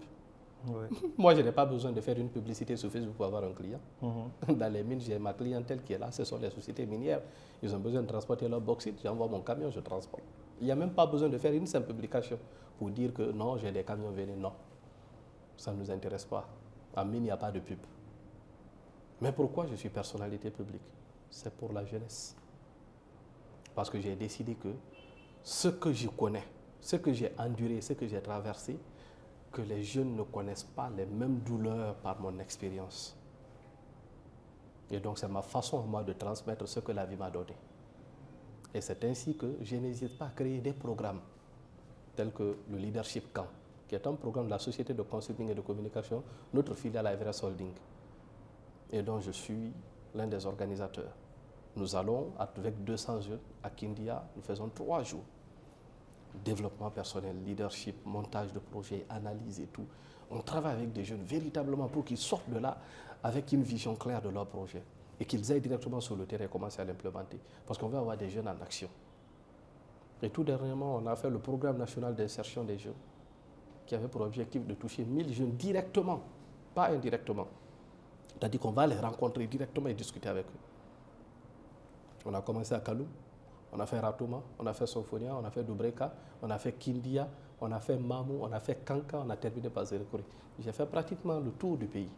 Oui. Moi, je n'ai pas besoin de faire une publicité sur Facebook pour avoir un client. Dans les mines, j'ai ma clientèle qui est là. Ce sont les sociétés minières. Ils ont besoin de transporter leur bauxite. J'envoie mon camion, je transporte. Il n'y a même pas besoin de faire une simple publication pour dire que non, j'ai des camions, venez. Non, ça ne nous intéresse pas. En mine, il n'y a pas de pub. Mais pourquoi je suis personnalité publique? C'est pour la jeunesse. Parce que j'ai décidé que ce que je connais, ce que j'ai enduré, ce que j'ai traversé, que les jeunes ne connaissent pas les mêmes douleurs par mon expérience. Et donc, c'est ma façon, moi, de transmettre ce que la vie m'a donné. Et c'est ainsi que je n'hésite pas à créer des programmes tels que le Leadership Camp, qui est un programme de la société de consulting et de communication, notre filiale à Everest Holding, et dont je suis l'un des organisateurs. Nous allons, avec 200 jeunes, à Kindia, nous faisons 3 jours. Développement personnel, leadership, montage de projets, analyse et tout. On travaille avec des jeunes véritablement pour qu'ils sortent de là avec une vision claire de leur projet et qu'ils aillent directement sur le terrain et commencer à l'implémenter. Parce qu'on veut avoir des jeunes en action. Et tout dernièrement, on a fait le programme national d'insertion des jeunes qui avait pour objectif de toucher 1000 jeunes directement, pas indirectement. C'est-à-dire qu'on va les rencontrer directement et discuter avec eux. On a commencé à Kaloum, on a fait Ratouma, on a fait Sophonia, on a fait Dubreka, on a fait Kindia, on a fait Mamou, on a fait Kanka, on a terminé par Zérekori. J'ai fait pratiquement le tour du pays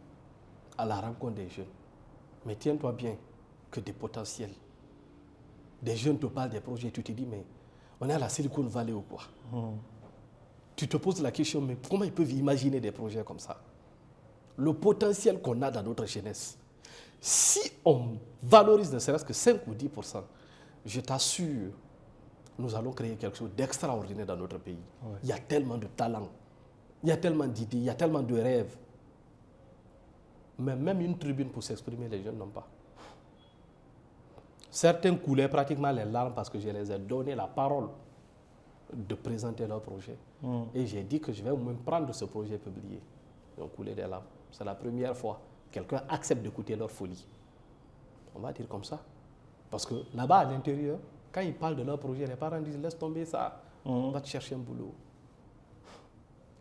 à la rencontre des jeunes. Mais tiens-toi bien que des potentiels. Des jeunes te parlent des projets, tu te dis, mais on est à la Silicon Valley ou quoi? Tu te poses la question, mais comment ils peuvent imaginer des projets comme ça? Le potentiel qu'on a dans notre jeunesse, si on valorise ne serait-ce que 5 ou 10%, je t'assure nous allons créer quelque chose d'extraordinaire dans notre pays. Ouais. Il y a tellement de talents, il y a tellement d'idées, il y a tellement de rêves. Mais même une tribune pour s'exprimer, les jeunes n'ont pas. Certains coulaient pratiquement les larmes parce que je les ai donné la parole de présenter leur projet. Et j'ai dit que je vais même prendre ce projet publié. Ils ont coulé des larmes. C'est la première fois que quelqu'un accepte d'écouter leur folie. On va dire comme ça. Parce que là-bas, à l'intérieur, quand ils parlent de leur projet, les parents disent laisse tomber ça, va te chercher un boulot.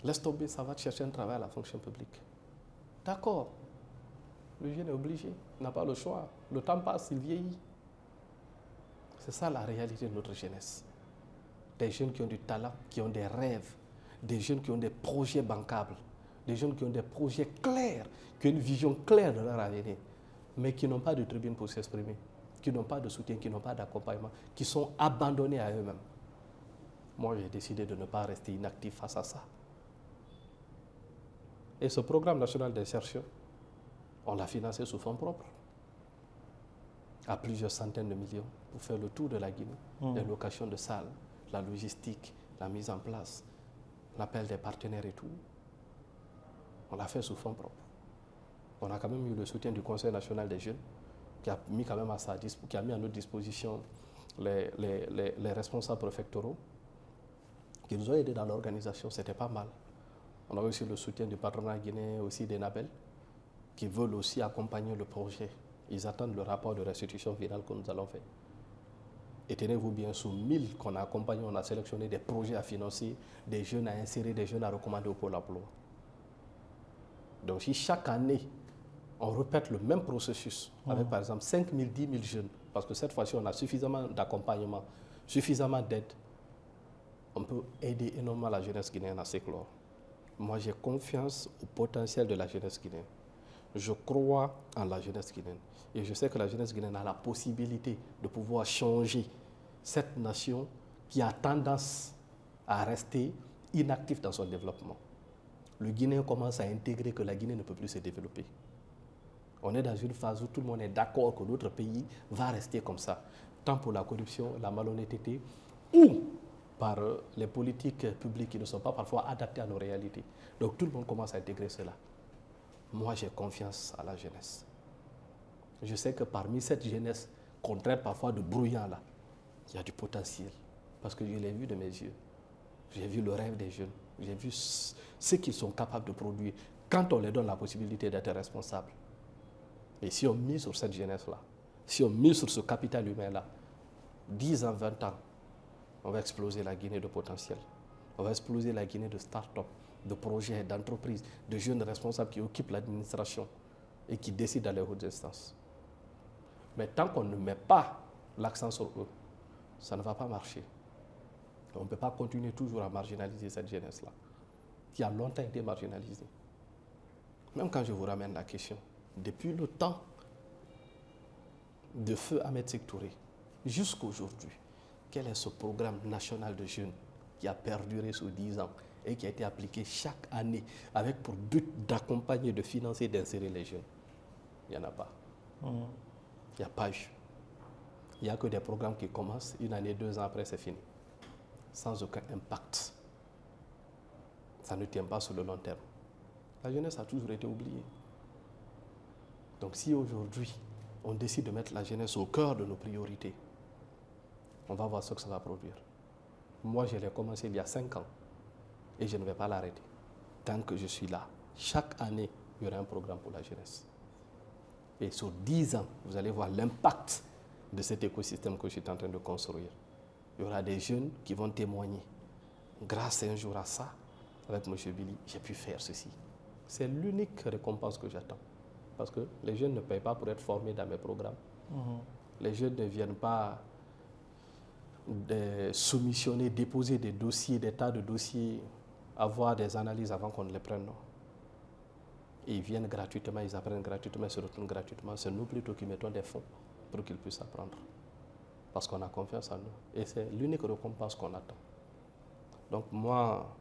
Laisse tomber ça, va te chercher un travail à la fonction publique. D'accord. Le jeune est obligé, il n'a pas le choix. Le temps passe, il vieillit. C'est ça la réalité de notre jeunesse. Des jeunes qui ont du talent, qui ont des rêves, des jeunes qui ont des projets bancables, des jeunes qui ont des projets clairs, qui ont une vision claire de leur avenir, mais qui n'ont pas de tribune pour s'exprimer, qui n'ont pas de soutien, qui n'ont pas d'accompagnement, qui sont abandonnés à eux-mêmes. Moi, j'ai décidé de ne pas rester inactif face à ça. Et ce programme national d'insertion, on l'a financé sous fonds propres, à plusieurs centaines de millions, pour faire le tour de la Guinée, les locations de salles, la logistique, la mise en place, l'appel des partenaires et tout. On l'a fait sous fonds propres. On a quand même eu le soutien du Conseil national des jeunes, qui a mis quand même qui a mis à notre disposition les responsables préfectoraux, qui nous ont aidés dans l'organisation. C'était pas mal. On a aussi le soutien du patronat guinéen, aussi des NABEL, qui veulent aussi accompagner le projet. Ils attendent le rapport de restitution finale que nous allons faire. Et tenez-vous bien, sous 1000 qu'on a accompagné, on a sélectionné des projets à financer, des jeunes à insérer, des jeunes à recommander au Pôle emploi. Donc si chaque année, on répète le même processus, avec par exemple 5 000, 10 000 jeunes, parce que cette fois-ci, on a suffisamment d'accompagnement, suffisamment d'aide, on peut aider énormément la jeunesse guinéenne à s'éclore. Moi, j'ai confiance au potentiel de la jeunesse guinéenne. Je crois en la jeunesse guinéenne. Et je sais que la jeunesse guinéenne a la possibilité de pouvoir changer cette nation qui a tendance à rester inactive dans son développement. Le Guinéen commence à intégrer que la Guinée ne peut plus se développer. On est dans une phase où tout le monde est d'accord que notre pays va rester comme ça, tant pour la corruption, la malhonnêteté, ou par les politiques publiques qui ne sont pas parfois adaptées à nos réalités. Donc tout le monde commence à intégrer cela. Moi, j'ai confiance à la jeunesse. Je sais que parmi cette jeunesse, qu'on traite parfois de bruyant là, il y a du potentiel. Parce que je l'ai vu de mes yeux. J'ai vu le rêve des jeunes. J'ai vu ce qu'ils sont capables de produire quand on leur donne la possibilité d'être responsables. Et si on mise sur cette jeunesse-là, si on mise sur ce capital humain-là, 10 ans, 20 ans, on va exploser la Guinée de potentiel. On va exploser la Guinée de start-up, de projets, d'entreprises, de jeunes responsables qui occupent l'administration et qui décident dans les hautes instances. Mais tant qu'on ne met pas l'accent sur eux, ça ne va pas marcher. On ne peut pas continuer toujours à marginaliser cette jeunesse-là, qui a longtemps été marginalisée. Même quand je vous ramène la question, depuis le temps de feu Ahmed Sékou Touré jusqu'à aujourd'hui, quel est ce programme national de jeunes qui a perduré sur 10 ans et qui a été appliqué chaque année avec pour but d'accompagner, de financer et d'insérer les jeunes? Il n'y en a pas. Il n'y a pas eu. Il n'y a que des programmes qui commencent, une année, 2 ans après, c'est fini. Sans aucun impact. Ça ne tient pas sur le long terme. La jeunesse a toujours été oubliée. Donc si aujourd'hui, on décide de mettre la jeunesse au cœur de nos priorités, on va voir ce que ça va produire. Moi, je l'ai commencé il y a 5 ans et je ne vais pas l'arrêter. Tant que je suis là, chaque année, il y aura un programme pour la jeunesse. Et sur 10 ans, vous allez voir l'impact de cet écosystème que je suis en train de construire. Il y aura des jeunes qui vont témoigner. Grâce un jour à ça, avec M. Billy, j'ai pu faire ceci. C'est l'unique récompense que j'attends. Parce que les jeunes ne payent pas pour être formés dans mes programmes. Les jeunes ne viennent pas soumissionner, déposer des dossiers, des tas de dossiers, avoir des analyses avant qu'on ne les prenne. Non. Ils viennent gratuitement, ils apprennent gratuitement, ils se retournent gratuitement. C'est nous plutôt qui mettons des fonds pour qu'ils puissent apprendre. Parce qu'on a confiance en nous. Et c'est l'unique récompense qu'on attend. Donc moi,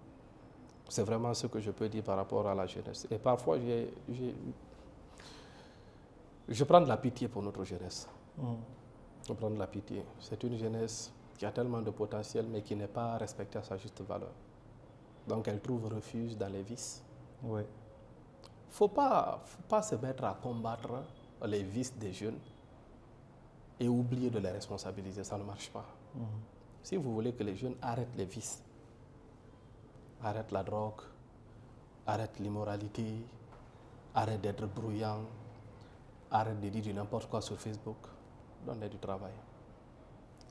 c'est vraiment ce que je peux dire par rapport à la jeunesse. Et parfois, je prends de la pitié pour notre jeunesse. Je prends de la pitié. C'est une jeunesse qui a tellement de potentiel, mais qui n'est pas respecté à sa juste valeur. Donc elle trouve refuge dans les vices. Oui. Faut pas se mettre à combattre les vices des jeunes et oublier de les responsabiliser, ça ne marche pas. Si vous voulez que les jeunes arrêtent les vices, arrêtent la drogue, arrêtent l'immoralité, arrêtent d'être bruyants, arrêtent de dire du n'importe quoi sur Facebook, donne-leur du travail.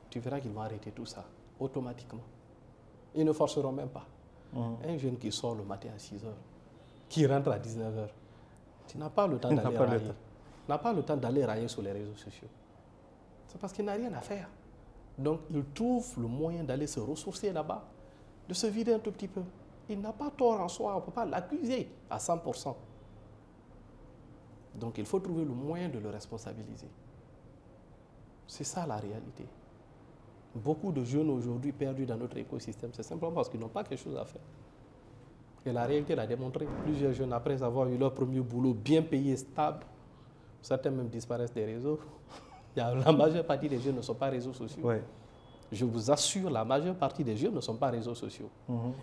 Tu verras qu'ils vont arrêter tout ça automatiquement. Ils ne forceront même pas. Un jeune qui sort le matin à 6 heures, qui rentre à 19 heures, tu n'as pas le temps d'aller railler. N'a pas le temps d'aller railler sur les réseaux sociaux. C'est parce qu'il n'a rien à faire. Donc, il trouve le moyen d'aller se ressourcer là-bas, de se vider un tout petit peu. Il n'a pas tort en soi, on ne peut pas l'accuser à 100%. Donc, il faut trouver le moyen de le responsabiliser. C'est ça la réalité. Beaucoup de jeunes aujourd'hui perdus dans notre écosystème, c'est simplement parce qu'ils n'ont pas quelque chose à faire. Et la réalité l'a démontré. Plusieurs jeunes, après avoir eu leur premier boulot bien payé, stable, certains même disparaissent des réseaux. La majeure partie des jeunes ne sont pas réseaux sociaux. Ouais. Je vous assure, la majeure partie des jeunes ne sont pas réseaux sociaux.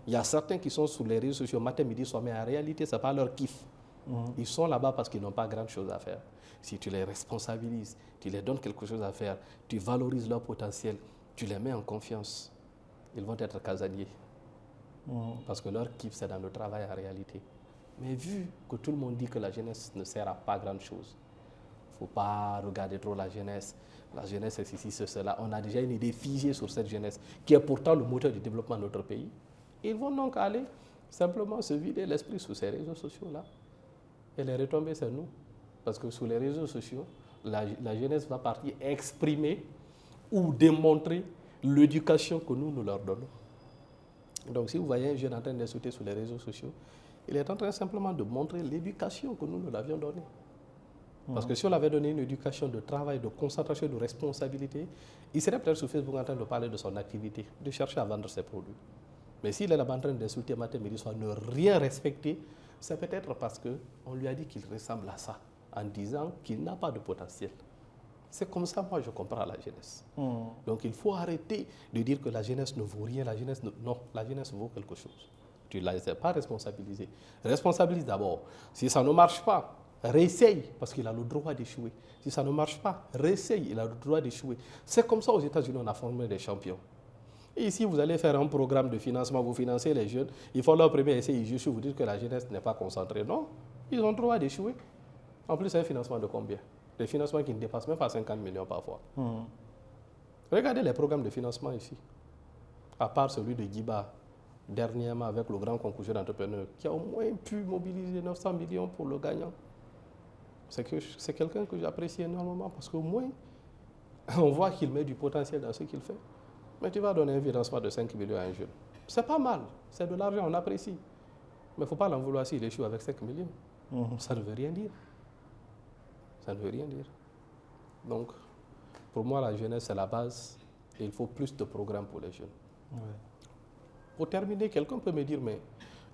Il y a certains qui sont sur les réseaux sociaux matin, midi, soir, mais en réalité, ce n'est pas leur kiff. Ils sont là-bas parce qu'ils n'ont pas grand-chose à faire. Si tu les responsabilises, tu les donnes quelque chose à faire, tu valorises leur potentiel, tu les mets en confiance, ils vont être casaniers. Parce que leur kiff, c'est dans le travail en réalité. Mais vu que tout le monde dit que la jeunesse ne sert à pas grand-chose, il ne faut pas regarder trop la jeunesse. La jeunesse, c'est ceci, c'est cela. On a déjà une idée figée sur cette jeunesse, qui est pourtant le moteur du développement de notre pays. Ils vont donc aller simplement se vider l'esprit sur ces réseaux sociaux-là. Et les retombées, c'est nous. Parce que sur les réseaux sociaux, la jeunesse va partir exprimer ou démontrer l'éducation que nous leur donnons. Donc si vous voyez un jeune en train d'insulter sur les réseaux sociaux, il est en train simplement de montrer l'éducation que nous l'avions donnée. Parce que si on avait donné une éducation de travail, de concentration, de responsabilité, il serait peut-être sur Facebook en train de parler de son activité, de chercher à vendre ses produits. Mais s'il est là-bas en train d'insulter matin, midi, soir, ne rien respecter, c'est peut-être parce qu'on lui a dit qu'il ressemble à ça, en disant qu'il n'a pas de potentiel. C'est comme ça, moi, je comprends la jeunesse. Donc, il faut arrêter de dire que la jeunesse ne vaut rien. Non, la jeunesse vaut quelque chose. Tu ne l'as pas responsabilisé. Responsabilise d'abord. Si ça ne marche pas, réessaye, parce qu'il a le droit d'échouer. Si ça ne marche pas, réessaye, il a le droit d'échouer. C'est comme ça aux États-Unis, on a formé des champions. Et ici, vous allez faire un programme de financement, vous financez les jeunes, ils font leur premier essai, ils jugent, vous dites que la jeunesse n'est pas concentrée. Non, ils ont le droit d'échouer. En plus, c'est un financement de combien? Des financements qui ne dépassent même pas 50 millions parfois. Regardez les programmes de financement ici. À part celui de Guiba, dernièrement avec le grand concours d'entrepreneurs, qui a au moins pu mobiliser 900 millions pour le gagnant. C'est quelqu'un que j'apprécie énormément parce qu'au moins, on voit qu'il met du potentiel dans ce qu'il fait. Mais tu vas donner un financement de 5 millions à un jeune. C'est pas mal, c'est de l'argent, on apprécie. Mais il ne faut pas l'en vouloir s'il échoue avec 5 millions. Ça ne veut rien dire. Ça ne veut rien dire. Donc, pour moi, la jeunesse, c'est la base. Et il faut plus de programmes pour les jeunes. Pour terminer, quelqu'un peut me dire, mais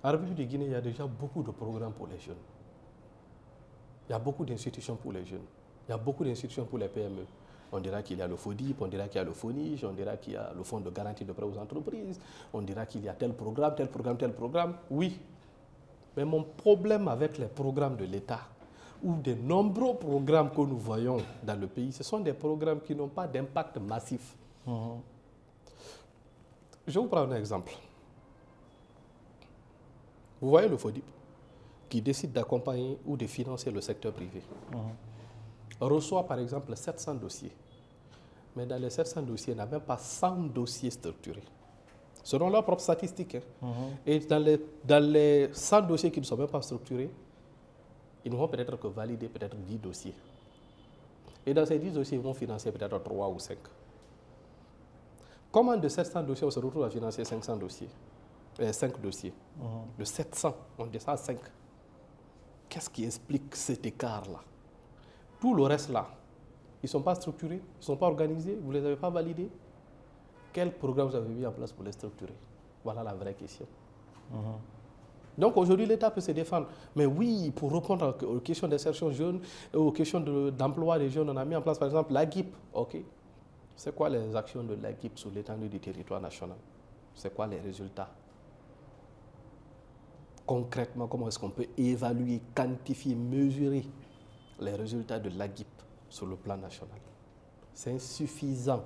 en République de Guinée, il y a déjà beaucoup de programmes pour les jeunes. Il y a beaucoup d'institutions pour les jeunes. Il y a beaucoup d'institutions pour les PME. On dira qu'il y a le FODIP, on dira qu'il y a le FONIGE, on dira qu'il y a le Fonds de garantie de prêts aux entreprises, on dira qu'il y a tel programme, tel programme, tel programme. Oui. Mais mon problème avec les programmes de l'État, ou des nombreux programmes que nous voyons dans le pays, ce sont des programmes qui n'ont pas d'impact massif. Je vais vous prendre un exemple. Vous voyez le FODIP, qui décide d'accompagner ou de financer le secteur privé, reçoit par exemple 700 dossiers. Mais dans les 700 dossiers, il n'y a même pas 100 dossiers structurés. Selon leurs propres statistiques. Et dans les 100 dossiers qui ne sont même pas structurés, ils ne vont peut-être que valider peut-être 10 dossiers. Et dans ces 10 dossiers, ils vont financer peut-être 3 ou 5. Comment de 700 dossiers, on se retrouve à financer 500 dossiers 5 dossiers. De 700, on descend à 5. Qu'est-ce qui explique cet écart-là? Tout le reste là, ils ne sont pas structurés, ils ne sont pas organisés, vous ne les avez pas validés. Quel programme vous avez mis en place pour les structurer? Voilà la vraie question. Donc aujourd'hui, l'État peut se défendre. Mais oui, pour répondre aux questions d'insertion jeune, aux questions d'emploi des jeunes, on a mis en place par exemple la GIP. OK. C'est quoi les actions de l'AGIP sur l'étendue du territoire national? C'est quoi les résultats? Concrètement, comment est-ce qu'on peut évaluer, quantifier, mesurer les résultats de l'AGIP sur le plan national? C'est insuffisant.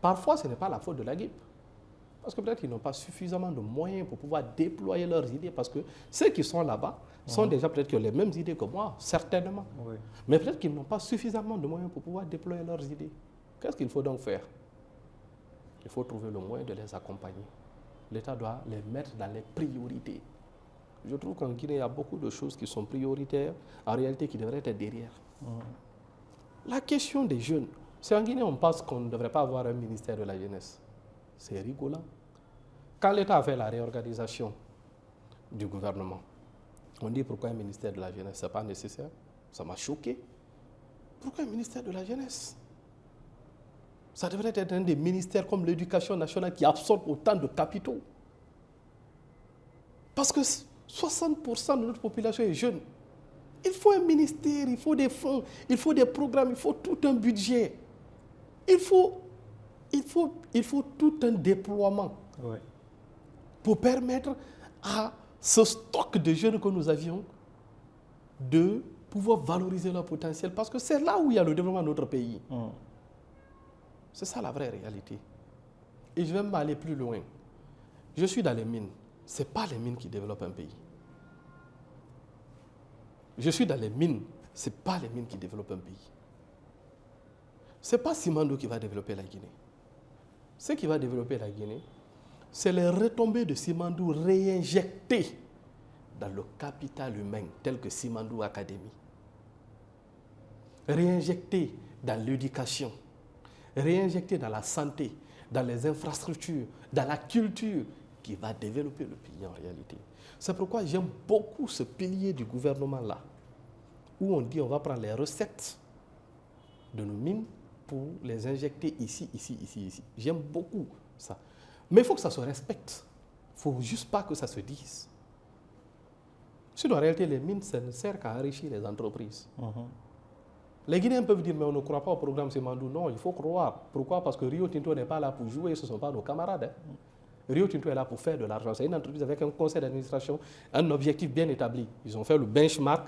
Parfois, ce n'est pas la faute de l'AGIP. Parce que peut-être qu'ils n'ont pas suffisamment de moyens pour pouvoir déployer leurs idées. Parce que ceux qui sont là-bas sont déjà peut-être qui ont les mêmes idées que moi, certainement. Oui. Mais peut-être qu'ils n'ont pas suffisamment de moyens pour pouvoir déployer leurs idées. Qu'est-ce qu'il faut donc faire? Il faut trouver le moyen de les accompagner. L'État doit les mettre dans les priorités. Je trouve qu'en Guinée, il y a beaucoup de choses qui sont prioritaires, en réalité qui devraient être derrière. La question des jeunes, c'est en Guinée, on pense qu'on ne devrait pas avoir un ministère de la jeunesse. C'est rigolant. Quand l'État a fait la réorganisation du gouvernement, on dit pourquoi un ministère de la jeunesse, ce n'est pas nécessaire. Ça m'a choqué. Pourquoi un ministère de la jeunesse? Ça devrait être un des ministères comme l'éducation nationale qui absorbe autant de capitaux. Parce que 60% de notre population est jeune. Il faut un ministère, il faut des fonds, il faut des programmes, il faut tout un budget. Il faut tout un déploiement pour permettre à ce stock de jeunes que nous avions de pouvoir valoriser leur potentiel. Parce que c'est là où il y a le développement de notre pays. C'est ça la vraie réalité. Et je vais m'aller plus loin. Je suis dans les mines. Ce n'est pas les mines qui développent un pays. Je suis dans les mines. Ce n'est pas les mines qui développent un pays. Ce n'est pas Simandou qui va développer la Guinée. Ce qui va développer la Guinée, c'est les retombées de Simandou réinjectées dans le capital humain, tel que Simandou Academy. Réinjectées dans l'éducation, réinjectées dans la santé, dans les infrastructures, dans la culture, qui va développer le pays en réalité. C'est pourquoi j'aime beaucoup ce pilier du gouvernement-là, où on dit on va prendre les recettes de nos mines pour les injecter ici, ici, ici, ici. J'aime beaucoup ça. Mais il faut que ça se respecte. Il ne faut juste pas que ça se dise. Sinon, en réalité, les mines, ça ne sert qu'à enrichir les entreprises. Les Guinéens peuvent dire, mais on ne croit pas au programme Simandou. Non, il faut croire. Pourquoi? Parce que Rio Tinto n'est pas là pour jouer, ce ne sont pas nos camarades. Rio Tinto est là pour faire de l'argent. C'est une entreprise avec un conseil d'administration, un objectif bien établi. Ils ont fait le benchmark.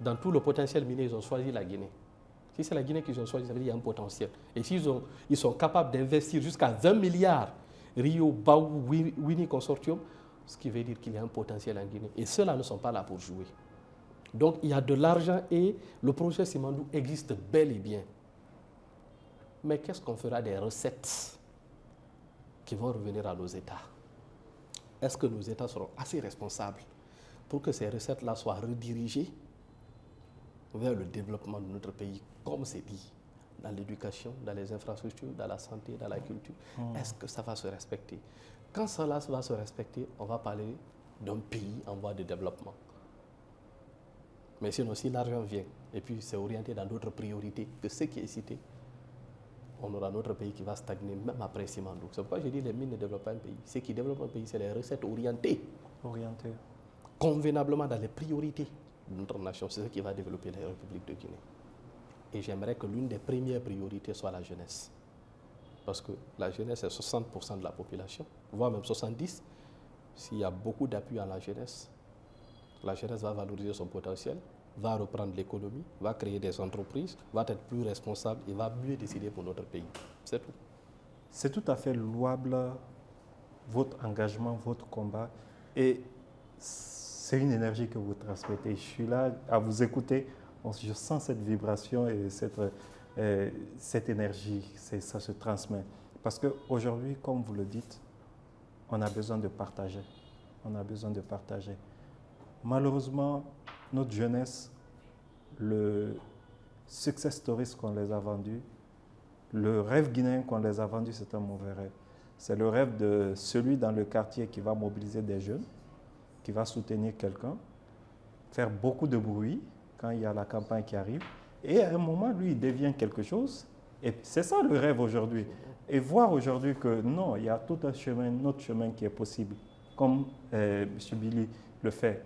Dans tout le potentiel minier, ils ont choisi la Guinée. Si c'est la Guinée qu'ils ont choisi, ça veut dire qu'il y a un potentiel. Et s'ils ils sont capables d'investir jusqu'à 20 milliards, Rio, Baou, Winnie Consortium, ce qui veut dire qu'il y a un potentiel en Guinée. Et ceux-là ne sont pas là pour jouer. Donc il y a de l'argent et le projet Simandou existe bel et bien. Mais qu'est-ce qu'on fera des recettes qui vont revenir à nos États? Est-ce que nos États seront assez responsables pour que ces recettes-là soient redirigées vers le développement de notre pays, comme c'est dit, dans l'éducation, dans les infrastructures, dans la santé, dans la culture? Est-ce que ça va se respecter? Quand cela va se respecter, on va parler d'un pays en voie de développement. Mais sinon, si l'argent vient et puis c'est orienté dans d'autres priorités que ce qui est cité, on aura notre pays qui va stagner même après Simandou. C'est pourquoi je dis que les mines ne développent pas un pays. Ce qui développe un pays, c'est les recettes orientées. Convenablement dans les priorités de notre nation. C'est ce qui va développer la République de Guinée. Et j'aimerais que l'une des premières priorités soit la jeunesse. Parce que la jeunesse est 60% de la population, voire même 70%. S'il y a beaucoup d'appui à la jeunesse va valoriser son potentiel, va reprendre l'économie, va créer des entreprises, va être plus responsable et va mieux décider pour notre pays. C'est tout. C'est tout à fait louable, votre engagement, votre combat. Et c'est une énergie que vous transmettez. Je suis là à vous écouter. Je sens cette vibration et cette énergie. Ça se transmet. Parce qu'aujourd'hui, comme vous le dites, on a besoin de partager. On a besoin de partager. Malheureusement, notre jeunesse, le success stories qu'on les a vendus, le rêve guinéen qu'on les a vendus, c'est un mauvais rêve. C'est le rêve de celui dans le quartier qui va mobiliser des jeunes, qui va soutenir quelqu'un, faire beaucoup de bruit quand il y a la campagne qui arrive. Et à un moment, lui, il devient quelque chose. Et c'est ça le rêve aujourd'hui. Et voir aujourd'hui que non, il y a tout un chemin, notre chemin qui est possible, comme M. Billy le fait.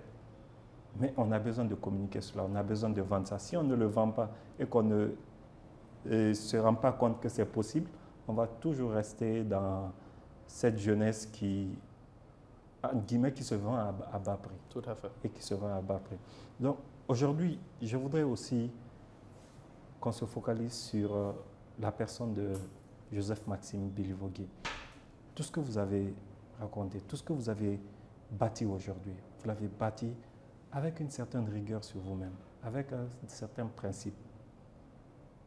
Mais on a besoin de communiquer cela, on a besoin de vendre ça. Si on ne le vend pas et qu'on ne ne se rend pas compte que c'est possible, on va toujours rester dans cette jeunesse qui, entre guillemets, qui se vend à bas prix. Tout à fait. Et qui se vend à bas prix. Donc, aujourd'hui, je voudrais aussi qu'on se focalise sur la personne de Joseph Maxime Bilivogué. Tout ce que vous avez raconté, tout ce que vous avez bâti aujourd'hui, vous l'avez bâti avec une certaine rigueur sur vous-même, avec un certain principe.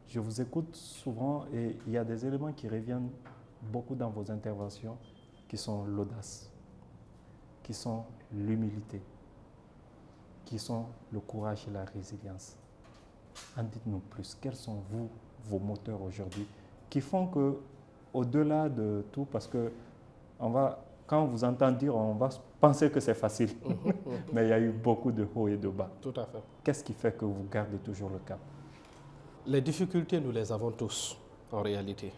Je vous écoute souvent et il y a des éléments qui reviennent beaucoup dans vos interventions qui sont l'audace, qui sont l'humilité, qui sont le courage et la résilience. En dites-nous plus, quels sont vos moteurs aujourd'hui qui font que, au-delà de tout, parce que quand on vous entend dire, on va penser que c'est facile, mais il y a eu beaucoup de hauts et de bas. Tout à fait. Qu'est-ce qui fait que vous gardez toujours le cap? Les difficultés, nous les avons tous, en réalité.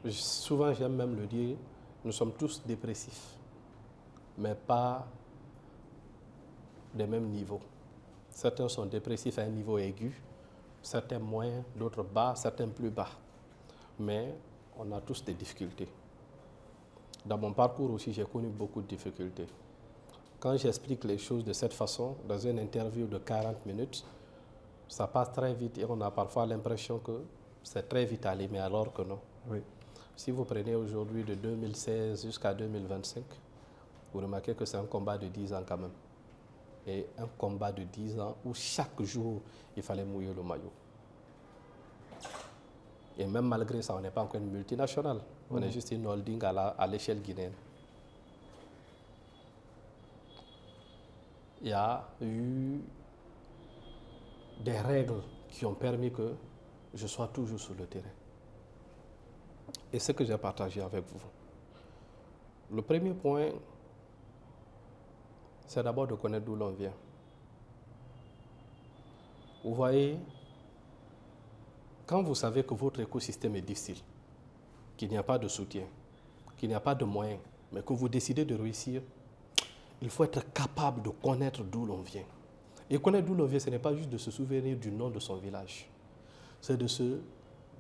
Souvent, j'aime même le dire, nous sommes tous dépressifs, mais pas des mêmes niveaux. Certains sont dépressifs à un niveau aigu, certains moins, d'autres bas, certains plus bas. Mais on a tous des difficultés. Dans mon parcours aussi, j'ai connu beaucoup de difficultés. Quand j'explique les choses de cette façon, dans une interview de 40 minutes, ça passe très vite et on a parfois l'impression que c'est très vite allé, mais alors que non. Oui. Si vous prenez aujourd'hui de 2016 jusqu'à 2025, vous remarquez que c'est un combat de 10 ans quand même. Et un combat de 10 ans où chaque jour, il fallait mouiller le maillot. Et même malgré ça, on n'est pas encore une multinationale. On est juste une holding à l'échelle guinéenne. Il y a eu des règles qui ont permis que je sois toujours sur le terrain. Et ce que j'ai partagé avec vous. Le premier point, c'est d'abord de connaître d'où l'on vient. Vous voyez, quand vous savez que votre écosystème est difficile, qu'il n'y a pas de soutien, qu'il n'y a pas de moyens, mais que vous décidez de réussir, il faut être capable de connaître d'où l'on vient. Et connaître d'où l'on vient, ce n'est pas juste de se souvenir du nom de son village. C'est de se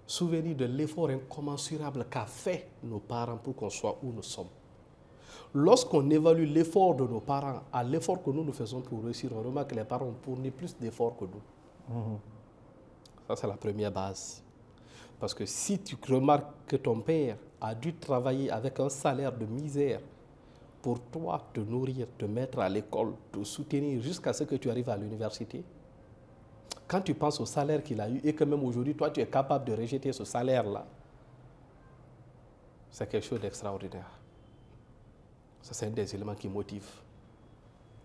souvenir de l'effort incommensurable qu'a fait nos parents pour qu'on soit où nous sommes. Lorsqu'on évalue l'effort de nos parents à l'effort que nous faisons pour réussir, on remarque que les parents ont fourni plus d'efforts que nous. Ça, c'est la première base. Parce que si tu remarques que ton père a dû travailler avec un salaire de misère pour toi te nourrir, te mettre à l'école, te soutenir jusqu'à ce que tu arrives à l'université, quand tu penses au salaire qu'il a eu et que même aujourd'hui, toi, tu es capable de rejeter ce salaire-là, c'est quelque chose d'extraordinaire. Ça, c'est un des éléments qui motive.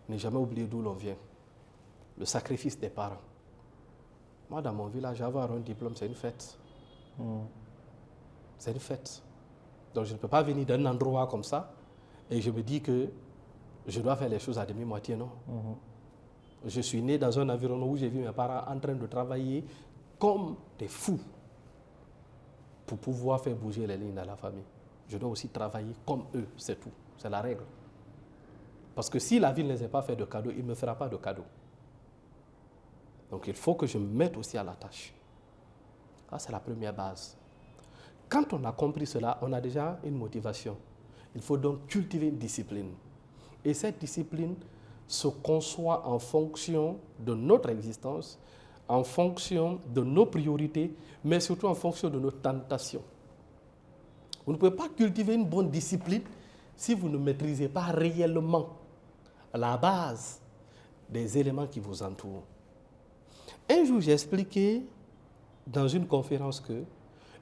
Ne jamais oublier d'où l'on vient. Le sacrifice des parents. Moi, dans mon village, avoir un diplôme, c'est une fête. C'est une fête. Donc, je ne peux pas venir d'un endroit comme ça et je me dis que je dois faire les choses à demi-moitié, non. Je suis né dans un environnement où j'ai vu mes parents en train de travailler comme des fous pour pouvoir faire bouger les lignes dans la famille. Je dois aussi travailler comme eux, c'est tout. C'est la règle. Parce que si la vie ne les a pas fait de cadeaux, il ne me fera pas de cadeaux. Donc il faut que je me mette aussi à la tâche. Ça, c'est la première base. Quand on a compris cela, on a déjà une motivation. Il faut donc cultiver une discipline. Et cette discipline se conçoit en fonction de notre existence, en fonction de nos priorités, mais surtout en fonction de nos tentations. Vous ne pouvez pas cultiver une bonne discipline si vous ne maîtrisez pas réellement la base des éléments qui vous entourent. Un jour, j'ai expliqué dans une conférence que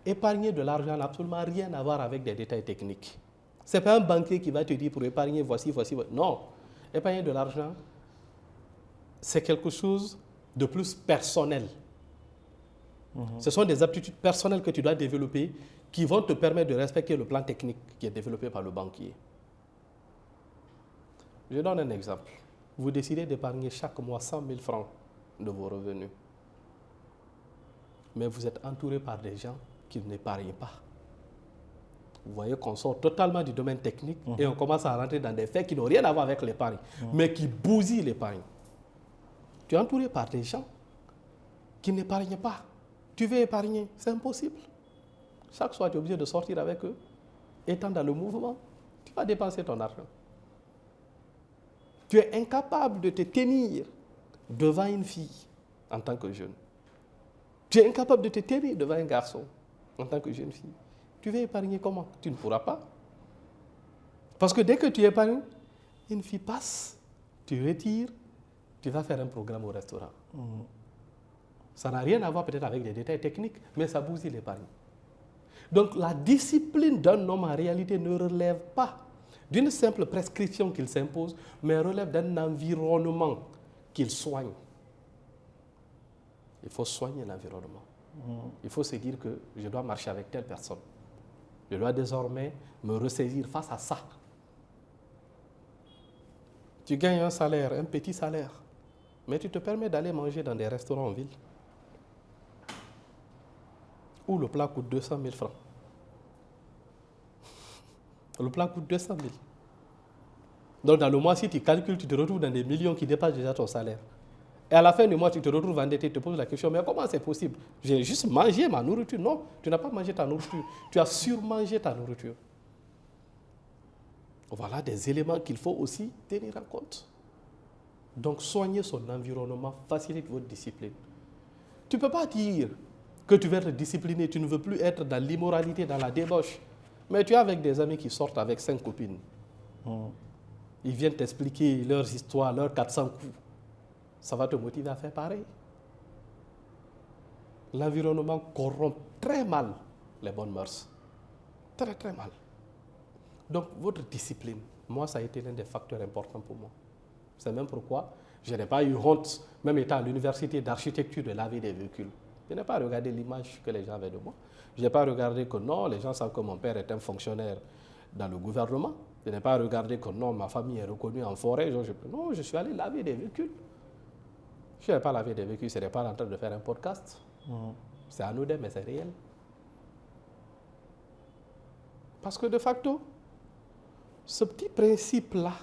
épargner de l'argent n'a absolument rien à voir avec des détails techniques. Ce n'est pas un banquier qui va te dire pour épargner, voici. Non. Épargner de l'argent, c'est quelque chose de plus personnel. Ce sont des aptitudes personnelles que tu dois développer qui vont te permettre de respecter le plan technique qui est développé par le banquier. Je donne un exemple. Vous décidez d'épargner chaque mois 100 000 francs de vos revenus. Mais vous êtes entouré par des gens qui n'épargnent pas. Vous voyez qu'on sort totalement du domaine technique et on commence à rentrer dans des faits qui n'ont rien à voir avec l'épargne, mais qui bousillent l'épargne. Tu es entouré par des gens qui n'épargnent pas. Tu veux épargner, c'est impossible. Chaque soir, tu es obligé de sortir avec eux. Étant dans le mouvement, tu vas dépenser ton argent. Tu es incapable de te tenir devant une fille en tant que jeune. Tu es incapable de te tenir devant un garçon en tant que jeune fille. Tu veux épargner comment? Tu ne pourras pas. Parce que dès que tu épargnes, une fille passe, tu retires, tu vas faire un programme au restaurant. Ça n'a rien à voir peut-être avec des détails techniques, mais ça bousille l'épargne. Donc la discipline d'un homme en réalité ne relève pas d'une simple prescription qu'il s'impose, mais relève d'un environnement qu'il soigne. Il faut soigner l'environnement. Il faut se dire que je dois marcher avec telle personne. Je dois désormais me ressaisir face à ça. Tu gagnes un salaire, un petit salaire, mais tu te permets d'aller manger dans des restaurants en ville où le plat coûte 200 000 francs. Le plat coûte 200 000. Donc dans le mois, si tu calcules, tu te retrouves dans des millions qui dépassent déjà ton salaire. Et à la fin du mois, tu te retrouves endetté, tu te poses la question, mais comment c'est possible? J'ai juste mangé ma nourriture. Non, tu n'as pas mangé ta nourriture. Tu as surmangé ta nourriture. Voilà des éléments qu'il faut aussi tenir en compte. Donc soigner son environnement facilite votre discipline. Tu ne peux pas dire que tu veux être discipliné, tu ne veux plus être dans l'immoralité, dans la débauche. Mais tu es avec des amis qui sortent avec 5 copines. Ils viennent t'expliquer leurs histoires, leurs 400 coups. Ça va te motiver à faire pareil. L'environnement corrompt très mal les bonnes mœurs. Très, très mal. Donc, votre discipline, moi, ça a été l'un des facteurs importants pour moi. C'est même pourquoi je n'ai pas eu honte, même étant à l'université d'architecture, de laver des véhicules. Je n'ai pas regardé l'image que les gens avaient de moi. Je n'ai pas regardé que non, les gens savent que mon père est un fonctionnaire dans le gouvernement. Je n'ai pas regardé que non, ma famille est reconnue en forêt. Non, je suis allé laver des véhicules. Je n'ai pas lavé des véhicules, ce n'est pas en train de faire un podcast. C'est anodin, mais c'est réel. Parce que de facto, ce petit principe-là,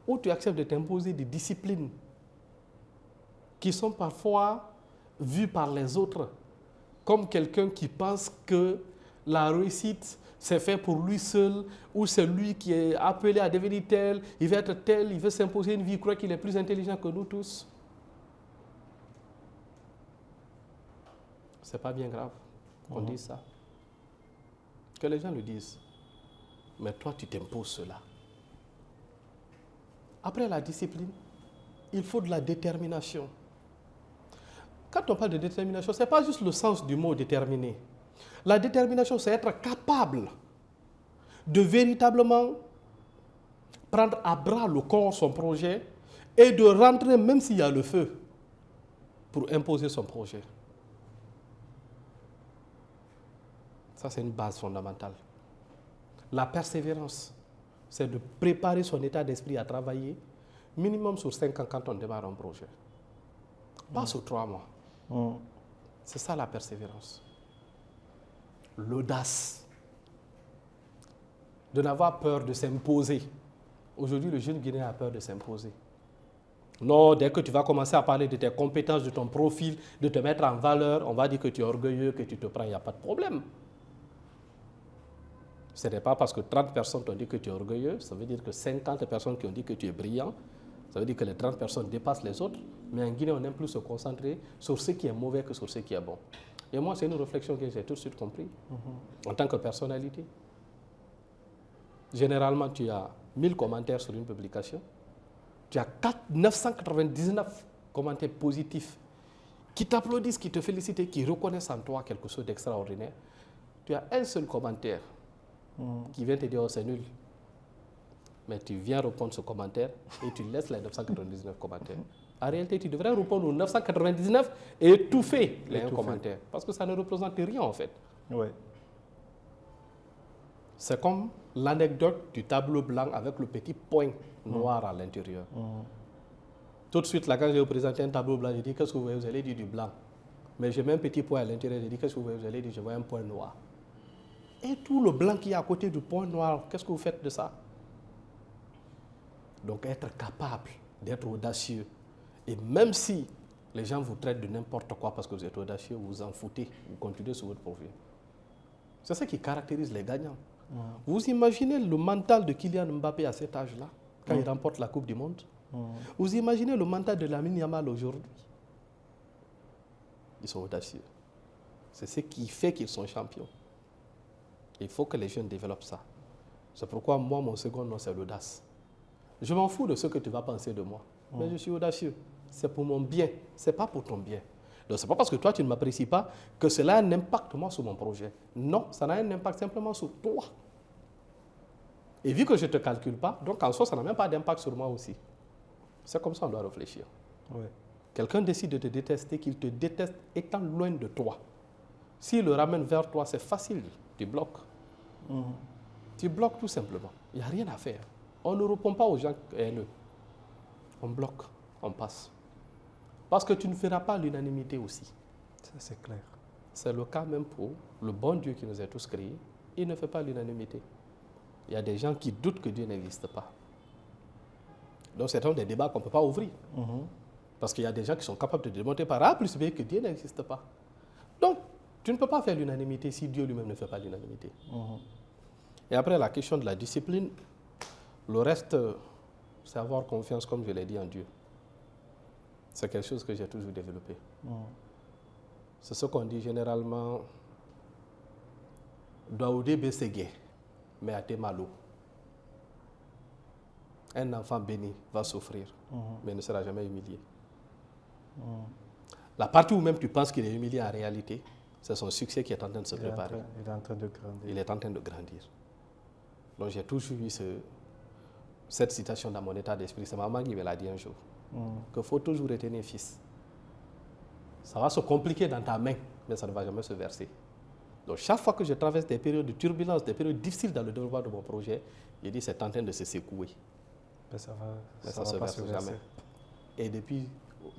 où tu acceptes de t'imposer des disciplines qui sont parfois vues par les autres comme quelqu'un qui pense que la réussite, c'est fait pour lui seul, ou c'est lui qui est appelé à devenir tel, il veut être tel, il veut s'imposer une vie, il croit qu'il est plus intelligent que nous tous. C'est pas bien grave qu'on dise ça. Que les gens le disent. Mais toi, tu t'imposes cela. Après la discipline, il faut de la détermination. Quand on parle de détermination, ce n'est pas juste le sens du mot déterminer. La détermination, c'est être capable de véritablement prendre à bras le corps son projet et de rentrer même s'il y a le feu pour imposer son projet. Ça, c'est une base fondamentale. La persévérance, c'est de préparer son état d'esprit à travailler minimum sur 5 ans quand on démarre un projet. Pas sur 3 mois. C'est ça la persévérance. L'audace. De n'avoir peur de s'imposer. Aujourd'hui, le jeune Guinéen a peur de s'imposer. Non, dès que tu vas commencer à parler de tes compétences, de ton profil, de te mettre en valeur, on va dire que tu es orgueilleux, que tu te prends, il n'y a pas de problème. Ce n'est pas parce que 30 personnes t'ont dit que tu es orgueilleux, ça veut dire que 50 personnes qui ont dit que tu es brillant, ça veut dire que les 30 personnes dépassent les autres, mais en Guinée, on aime plus se concentrer sur ce qui est mauvais que sur ce qui est bon. Et moi, c'est une réflexion que j'ai tout de suite compris, en tant que personnalité. Généralement, tu as 1000 commentaires sur une publication, tu as 999 commentaires positifs qui t'applaudissent, qui te félicitent, qui reconnaissent en toi quelque chose d'extraordinaire. Tu as un seul commentaire qui vient te dire, oh, c'est nul. Mais tu viens répondre ce commentaire et tu laisses les 999 commentaires. En réalité, tu devrais répondre aux 999 et étouffer les commentaires. Parce que ça ne représente rien, en fait. Ouais. C'est comme l'anecdote du tableau blanc avec le petit point noir à l'intérieur. Tout de suite, là, quand j'ai présenté un tableau blanc, j'ai dit, qu'est-ce que vous voyez? Vous allez dire du blanc. Mais j'ai mis un petit point à l'intérieur, j'ai dit, qu'est-ce que vous voyez? Vous allez dire, je vois un point noir. Et tout le blanc qui est à côté du point noir, qu'est-ce que vous faites de ça? Donc, être capable d'être audacieux. Et même si Les gens vous traitent de n'importe quoi parce que vous êtes audacieux, vous vous en foutez, vous continuez sur votre projet. C'est ça qui caractérise les gagnants. Vous imaginez le mental de Kylian Mbappé à cet âge-là, quand il remporte la Coupe du Monde? Vous imaginez le mental de Lamine Yamal aujourd'hui? Ils sont audacieux. C'est ce qui fait qu'ils sont champions. Il faut que les jeunes développent ça. C'est pourquoi moi, mon second nom, c'est l'audace. Je m'en fous de ce que tu vas penser de moi. Mais je suis audacieux. C'est pour mon bien. Ce n'est pas pour ton bien. Donc, ce n'est pas parce que toi, tu ne m'apprécies pas que cela a un impact moi sur mon projet. Non, ça n'a un impact simplement sur toi. Et vu que je ne te calcule pas, donc en soi, ça n'a même pas d'impact sur moi aussi. C'est comme ça qu'on doit réfléchir. Ouais. Quelqu'un décide de te détester, qu'il te déteste étant loin de toi. S'il le ramène vers toi, c'est facile. Tu bloques. Tu bloques tout simplement. Il n'y a rien à faire. On ne répond pas aux gens haineux. On bloque, on passe. Parce que tu ne feras pas l'unanimité aussi. Ça, c'est clair. C'est le cas même pour le bon Dieu qui nous a tous créés. Il ne fait pas l'unanimité. Il y a des gens qui doutent que Dieu n'existe pas. Donc, c'est un des débats qu'on ne peut pas ouvrir. Parce qu'il y a des gens qui sont capables de démontrer par A plus B que Dieu n'existe pas. Donc, tu ne peux pas faire l'unanimité si Dieu lui-même ne fait pas l'unanimité. Et après, la question de la discipline, le reste, c'est avoir confiance, comme je l'ai dit, en Dieu. C'est quelque chose que j'ai toujours développé. C'est ce qu'on dit généralement, Daoudé Bességué, mais à Temalo. Un enfant béni va souffrir, mais ne sera jamais humilié. La partie où même tu penses qu'il est humilié en réalité, c'est son succès qui est en train de se préparer. Il est en train de grandir. Il est en train de grandir. Donc j'ai toujours eu cette citation dans mon état d'esprit. C'est maman qui me l'a dit un jour. Qu'il faut toujours retenir fils. Ça va se compliquer dans ta main, mais ça ne va jamais se verser. Donc chaque fois que je traverse des périodes de turbulence, des périodes difficiles dans le développement de mon projet, je dis c'est en train de se secouer. Mais ça Mais va se pas verse se verser. jamais. Et depuis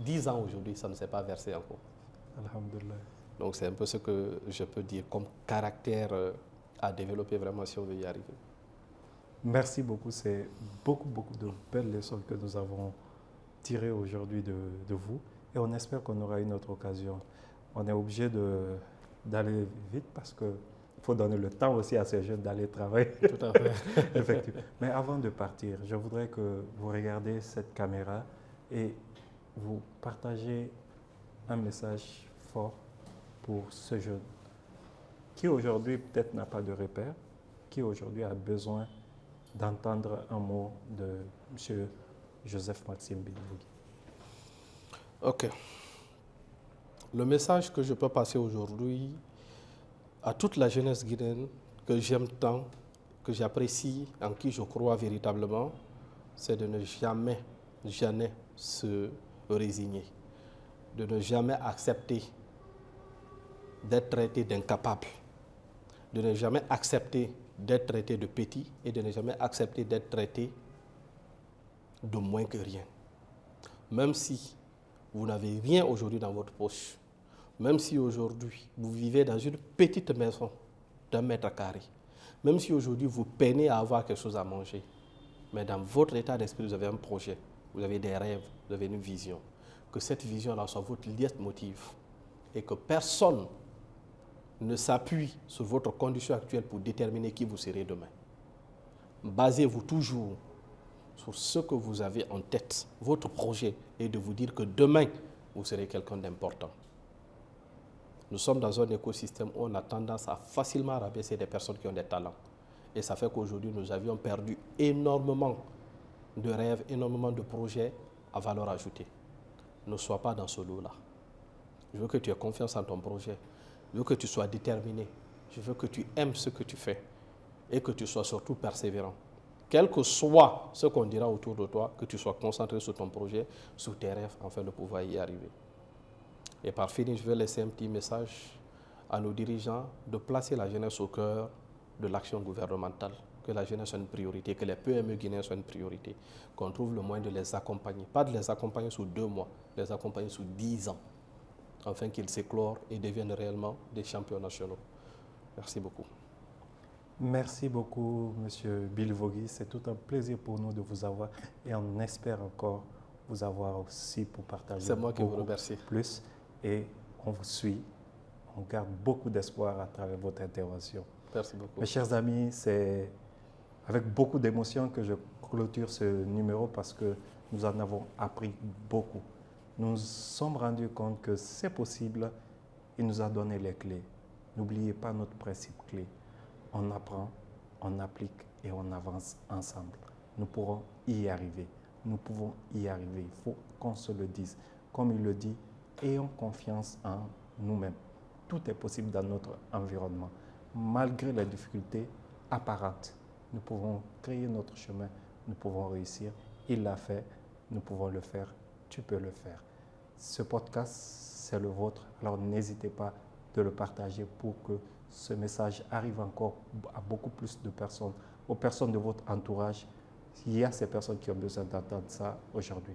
10 ans aujourd'hui, ça ne s'est pas versé encore. Alhamdulillah. Donc c'est un peu ce que je peux dire comme caractère à développer vraiment si on veut y arriver. Merci beaucoup. C'est beaucoup de belles leçons que nous avons tirées aujourd'hui de vous. Et on espère qu'on aura une autre occasion. On est obligé d'aller vite parce qu'il faut donner le temps aussi à ces jeunes d'aller travailler. Tout à fait. Effectivement. Mais avant de partir, je voudrais que vous regardiez cette caméra et vous partagez un message fort pour ce jeune qui aujourd'hui peut-être n'a pas de repère, qui aujourd'hui a besoin d'entendre un mot de M. Joseph Maxime Bilvougui. Ok. Le message que je peux passer aujourd'hui à toute la jeunesse guinéenne que j'aime tant, que j'apprécie, en qui je crois véritablement, c'est de ne jamais se résigner, de ne jamais accepter d'être traité d'incapable, de ne jamais accepter d'être traité de petit et de ne jamais accepter d'être traité de moins que rien. Même si vous n'avez rien aujourd'hui dans votre poche, même si aujourd'hui vous vivez dans une petite maison d'1 mètre carré, même si aujourd'hui vous peinez à avoir quelque chose à manger, mais dans votre état d'esprit, vous avez un projet, vous avez des rêves, vous avez une vision, que cette vision-là soit votre leitmotiv et que personne ne s'appuie sur votre condition actuelle pour déterminer qui vous serez demain. Basez-vous toujours sur ce que vous avez en tête, votre projet, et de vous dire que demain, vous serez quelqu'un d'important. Nous sommes dans un écosystème où on a tendance à facilement rabaisser des personnes qui ont des talents. Et ça fait qu'aujourd'hui, nous avions perdu énormément de rêves, énormément de projets à valeur ajoutée. Ne sois pas dans ce lot-là. Je veux que tu aies confiance en ton projet. Je veux que tu sois déterminé. Je veux que tu aimes ce que tu fais et que tu sois surtout persévérant. Quel que soit ce qu'on dira autour de toi, que tu sois concentré sur ton projet, sur tes rêves, afin de pouvoir y arriver. Et par finir, je vais laisser un petit message à nos dirigeants de placer la jeunesse au cœur de l'action gouvernementale, que la jeunesse soit une priorité, que les PME guinéens soient une priorité, qu'on trouve le moyen de les accompagner, pas de les accompagner sous 2 mois, les accompagner sous 10 ans, afin qu'ils s'éclorent et deviennent réellement des champions nationaux. Merci beaucoup. Merci beaucoup, M. Bilvougui. C'est tout un plaisir pour nous de vous avoir et on espère encore vous avoir aussi pour partager C'est moi qui vous beaucoup remercie. plus. Et on vous suit. On garde beaucoup d'espoir à travers votre intervention. Merci beaucoup. Mes chers amis, c'est avec beaucoup d'émotion que je clôture ce numéro parce que nous en avons appris beaucoup. Nous nous sommes rendus compte que c'est possible. Il nous a donné les clés. N'oubliez pas notre principe clé. On apprend, on applique et on avance ensemble. Nous pourrons y arriver. Nous pouvons y arriver. Il faut qu'on se le dise. Comme il le dit, ayons confiance en nous-mêmes. Tout est possible dans notre environnement. Malgré les difficultés apparentes, nous pouvons créer notre chemin. Nous pouvons réussir. Il l'a fait. Nous pouvons le faire. Tu peux le faire. Ce podcast, c'est le vôtre. Alors n'hésitez pas de le partager pour que ce message arrive encore à beaucoup plus de personnes, aux personnes de votre entourage. Il y a ces personnes qui ont besoin d'entendre ça aujourd'hui.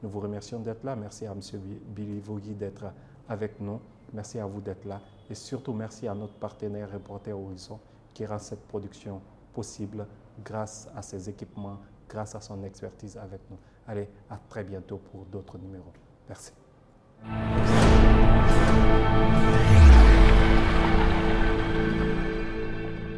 Nous vous remercions d'être là. Merci à M. Billy Vogui d'être avec nous. Merci à vous d'être là. Et surtout, merci à notre partenaire Reporter Horizon qui rend cette production possible grâce à ses équipements, grâce à son expertise avec nous. Allez, à très bientôt pour d'autres numéros. Merci.